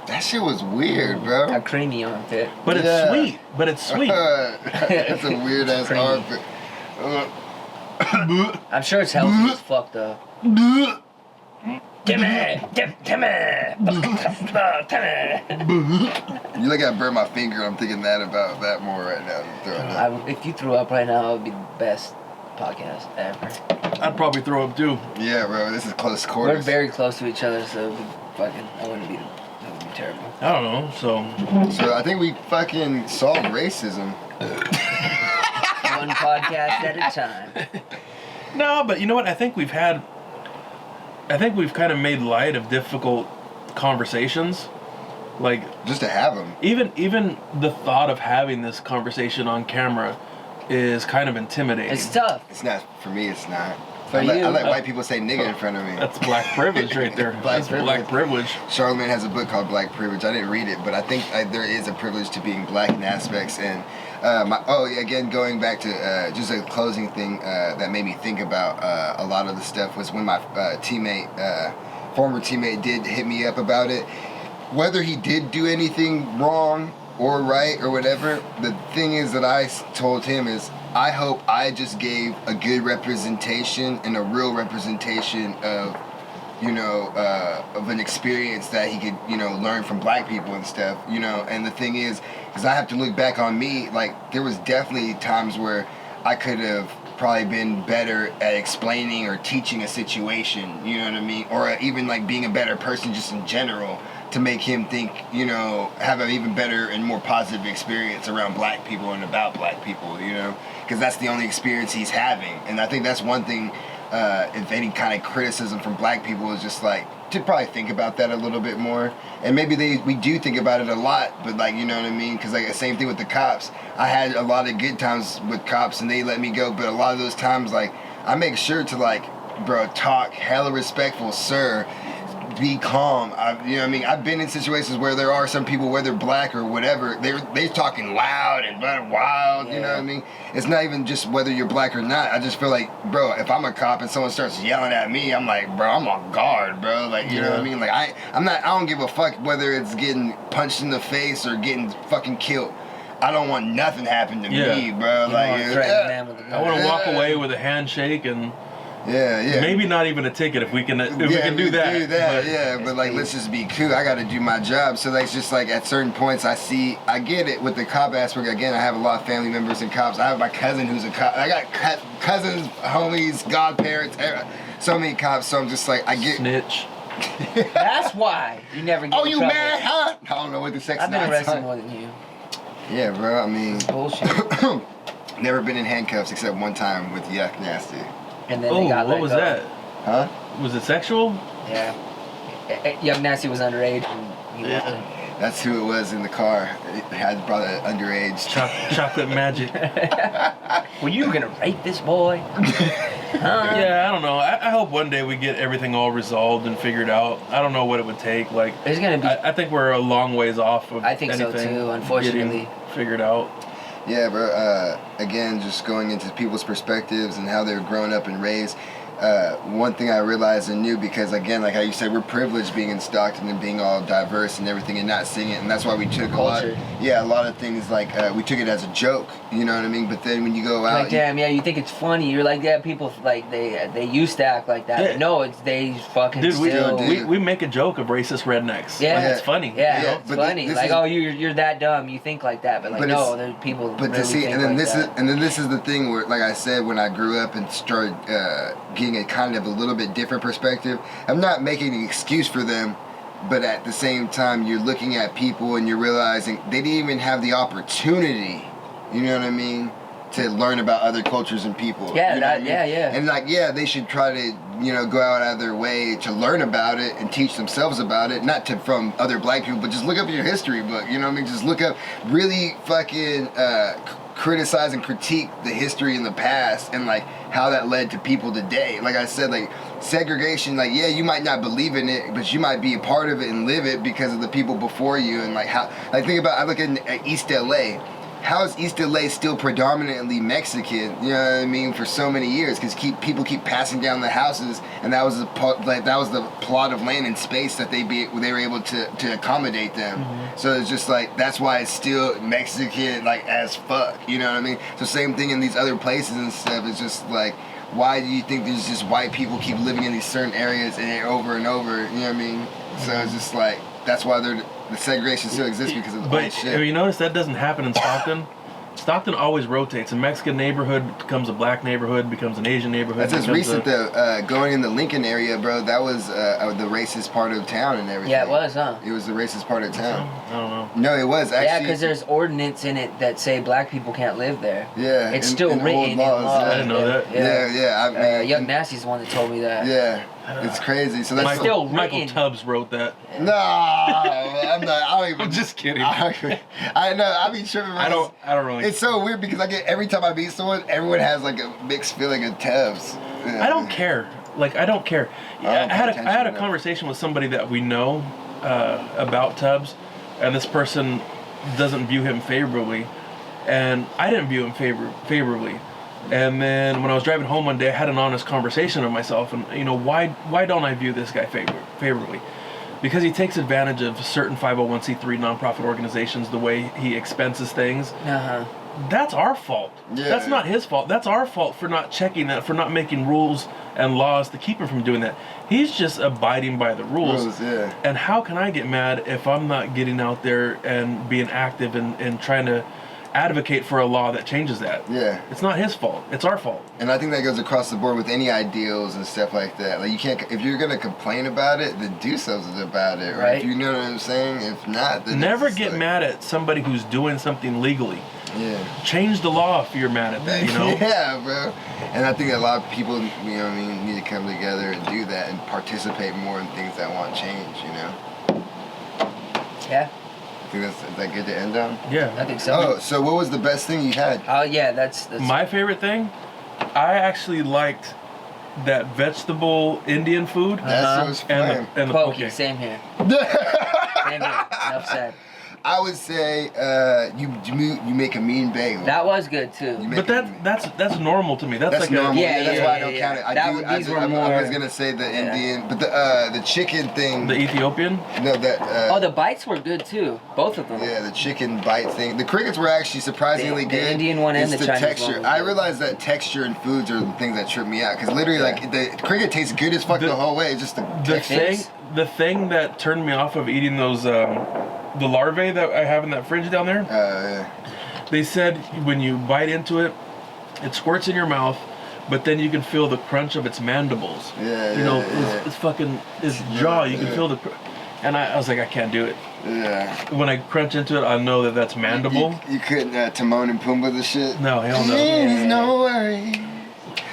That shit was weird, A bro. creamy armpit. But it's Yeah. sweet. But it's sweet. That's a weird ass Creamy. armpit. I'm sure it's healthy as fuck though. Timmy! You look at burn my finger. I'm thinking that about that more right now. Than throwing up. If you threw up right now, it would be the best podcast ever. I'd probably throw up, too. Yeah, bro. This is close We're quarters. very close to each other, so it would fucking, that would be terrible. I don't know, so... So I think we fucking solved racism. One podcast at a time. No, but you know what? I think we've kind of made light of difficult conversations. Like, Just to have them. even the thought of having this conversation on camera is kind of intimidating. It's tough. It's not for me. It's not. For I let you, white people say nigga in front of me. That's black privilege right there. That's black privilege. Charlamagne has a book called Black Privilege. I didn't read it, but I think there is a privilege to being black in aspects. And again, going back to just a closing thing that made me think about a lot of the stuff was when my former teammate did hit me up about it. Whether he did do anything wrong or right or whatever, the thing is that I told him is, I hope I just gave a good representation and a real representation of, of an experience that he could, learn from black people and stuff, and the thing is I have to look back on me, like, there was definitely times where I could have probably been better at explaining or teaching a situation, you know what I mean, or even, like, being a better person just in general, to make him think, have an even better and more positive experience around black people and about black people, because that's the only experience he's having. And I think that's one thing, if any kind of criticism from black people is just like, to probably think about that a little bit more. And maybe we do think about it a lot, but like, you know what I mean? Because like the same thing with the cops. I had a lot of good times with cops and they let me go, but a lot of those times, like, I make sure to, like, bro, talk hella respectful, sir. Be calm. You know what I mean? I've been in situations where there are some people, whether black or whatever, they're talking loud and wild, you know what I mean? It's not even just whether you're black or not. I just feel like, bro, if I'm a cop and someone starts yelling at me, I'm like, bro, I'm on guard, bro. Like, you know what I mean? Like, I don't give a fuck whether it's getting punched in the face or getting fucking killed. I don't want nothing happen to me, bro. I want to walk away with a handshake and yeah. maybe not even a ticket if we can do that. But like, let's just be cool. I got to do my job. So that's just like at certain points I get it with the cop aspect. Again, I have a lot of family members and cops. I have my cousin who's a cop. I got cousins, homies, godparents, so many cops. So I'm just like, I get snitch. That's why you never get in you trouble. mad, huh? I don't know what the sex. I've been arrested more than you. Yeah, bro. I mean, bullshit. Never been in handcuffs except one time with Yuck Nasty. And then they got what was that? Huh? Was it sexual? Yeah. Young Nasty was underage and he wasn't. That's who it was in the car. It had brought an underage. Chocolate magic. Were you gonna rape this boy? Yeah, I don't know. I hope one day we get everything all resolved and figured out. I don't know what it would take. Like, There's gonna be. I think we're a long ways off of I think so, anything too, unfortunately. getting figured out. Yeah, bro. Again, just going into people's perspectives and how they were growing up and raised. One thing I realized and knew, because again, like how you said, we're privileged being in Stockton and being all diverse and everything and not seeing it, and that's why we took a lot of things like we took it as a joke, you know what I mean? But then when you go out, Like, damn, yeah, you think it's funny. You're like, yeah, people, like, they used to act like that. Yeah. But no, it's they fucking Dude, still. we make a joke of racist rednecks. Yeah. Like, it's funny. Yeah, you know? it's But funny. this like, is- oh, you're that dumb. You think like that, but like, But no, it's- there's people. But really to see, think and then like that. this is the thing where, like I said, when I grew up and started getting a kind of a little bit different perspective, I'm not making an excuse for them, but at the same time, you're looking at people and you're realizing they didn't even have the opportunity, you know what I mean, to learn about other cultures and people. Yeah, you know what I mean? yeah. And like, yeah, they should try to, go out of their way to learn about it and teach themselves about it, not to from other black people, but just look up your history book, you know what I mean? Just look up, really fucking criticize and critique the history in the past and like how that led to people today. Like I said, like segregation, like, yeah, you might not believe in it, but you might be a part of it and live it because of the people before you. And like how, like think about, I look at East LA. How is East LA still predominantly Mexican? You know what I mean? For so many years, because people keep passing down the houses, and that was the plot of land and space that they were able to accommodate them. Mm-hmm. So it's just like that's why it's still Mexican, like as fuck. You know what I mean? So same thing in these other places and stuff. It's just like, why do you think there's just white people keep living in these certain areas and over and over? You know what I mean? So it's just like that's why the segregation still exists because of the white shit. Have you noticed that doesn't happen in Stockton? Stockton always rotates. A Mexican neighborhood becomes a black neighborhood, becomes an Asian neighborhood. That's just recent though. Going in the Lincoln area, bro, that was the racist part of town and everything. Yeah, it was, huh? It was the racist part of town. I don't know. No, it was actually. Yeah, because there's ordinance in it that say black people can't live there. Yeah, It's in- still in written old in laws, law. yeah. I didn't know that. Yeah. I mean, Young Nasty's the one that told me that. Yeah, it's crazy. So that's It's still Michael written. Tubbs wrote that. No, I'm not. I don't even. I'm just kidding. I know. I be tripping. I don't really. It's so weird because I get every time I meet someone, everyone has like a mixed feeling of Tubbs. I don't care. Like, I don't care. I don't pay I had attention a to conversation with somebody that we know about Tubbs, and this person doesn't view him favorably, and I didn't view him favorably. And then when I was driving home one day, I had an honest conversation with myself, and why don't I view this guy favorably? Because he takes advantage of certain 501c3 nonprofit organizations, the way he expenses things. Uh-huh. That's our fault. Yeah. That's not his fault. That's our fault for not checking that, for not making rules and laws to keep him from doing that. He's just abiding by the rules. Yeah. And how can I get mad if I'm not getting out there and being active and trying to advocate for a law that changes that? Yeah. It's not his fault. It's our fault. And I think that goes across the board with any ideals and stuff like that. Like you can't, if you're gonna complain about it, then do something about it, right? Right. You know what I'm saying? If not, then Never it's get like, mad at somebody who's doing something legally. Yeah. Change the law if you're mad at that, you know? Yeah, bro. And I think a lot of people, you know what I mean, need to come together and do that and participate more in things that want change, you know? Yeah, I think is that good to end on? Yeah. I think so. Oh, so what was the best thing you had? Oh yeah, that's My favorite thing, I actually liked that vegetable Indian food That was fun. and the pokey. poke. Same here. Same here. Enough said. I would say you make a mean bagel. That was good too. You make But a- that's normal to me. That's like normal. Yeah, that's yeah, why I yeah, don't yeah. count it. These were I more- was gonna say the Yeah. Indian, but the chicken thing. the Ethiopian. No, that. Oh, the bites were good too. Both of them. Yeah, the chicken bite thing. The crickets were actually surprisingly The good. Indian one and It's the Chinese texture. one was I good. realized that texture in foods are the things that trip me out. Because literally, like the cricket tastes good as fuck the whole way. It's just the texture. The thing that turned me off of eating those the larvae that I have in that fridge down there. Yeah. They said when you bite into it, it squirts in your mouth, but then you can feel the crunch of its mandibles. Yeah. It's fucking its jaw. You can feel the. And I was like, I can't do it. Yeah. When I crunch into it, I know that that's mandible. You couldn't Timon and Pumbaa the shit. No, hell no. Please, no worry.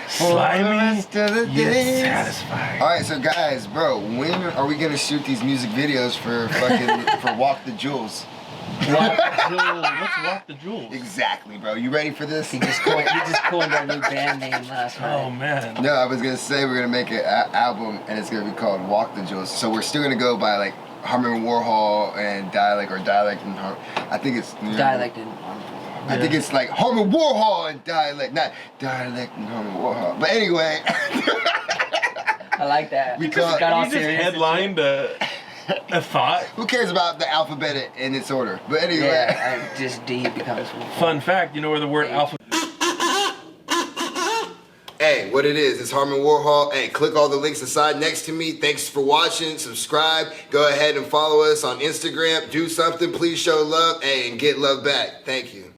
Slimy, Of the yet days. satisfying. All right, so guys, bro, when are we gonna shoot these music videos for fucking for Walk the Jewels? Walk the jewels. Let's walk the jewels. Exactly, bro. You ready for this? He just coined our new band name last night. Oh man. No, I was gonna say we're gonna make an album and it's gonna be called Walk the Jewels. So we're still gonna go by like Harmon Warhol and Dialect, or Dialect and I think it's Dialect and I think it's like Harmon Warhol and Dialect, not Dialect and Harmon Warhol. But anyway. I like that. We Just call- got all You just serious. headlined a thought. Who cares about the alphabet in its order? But anyway. Yeah, just D becomes Fun fact, you know where the word alpha... Hey, what it is, it's Harmon Warhol. Hey, click all the links inside next to me. Thanks for watching. Subscribe. Go ahead and follow us on Instagram. Do something. Please show love. Hey, and get love back. Thank you.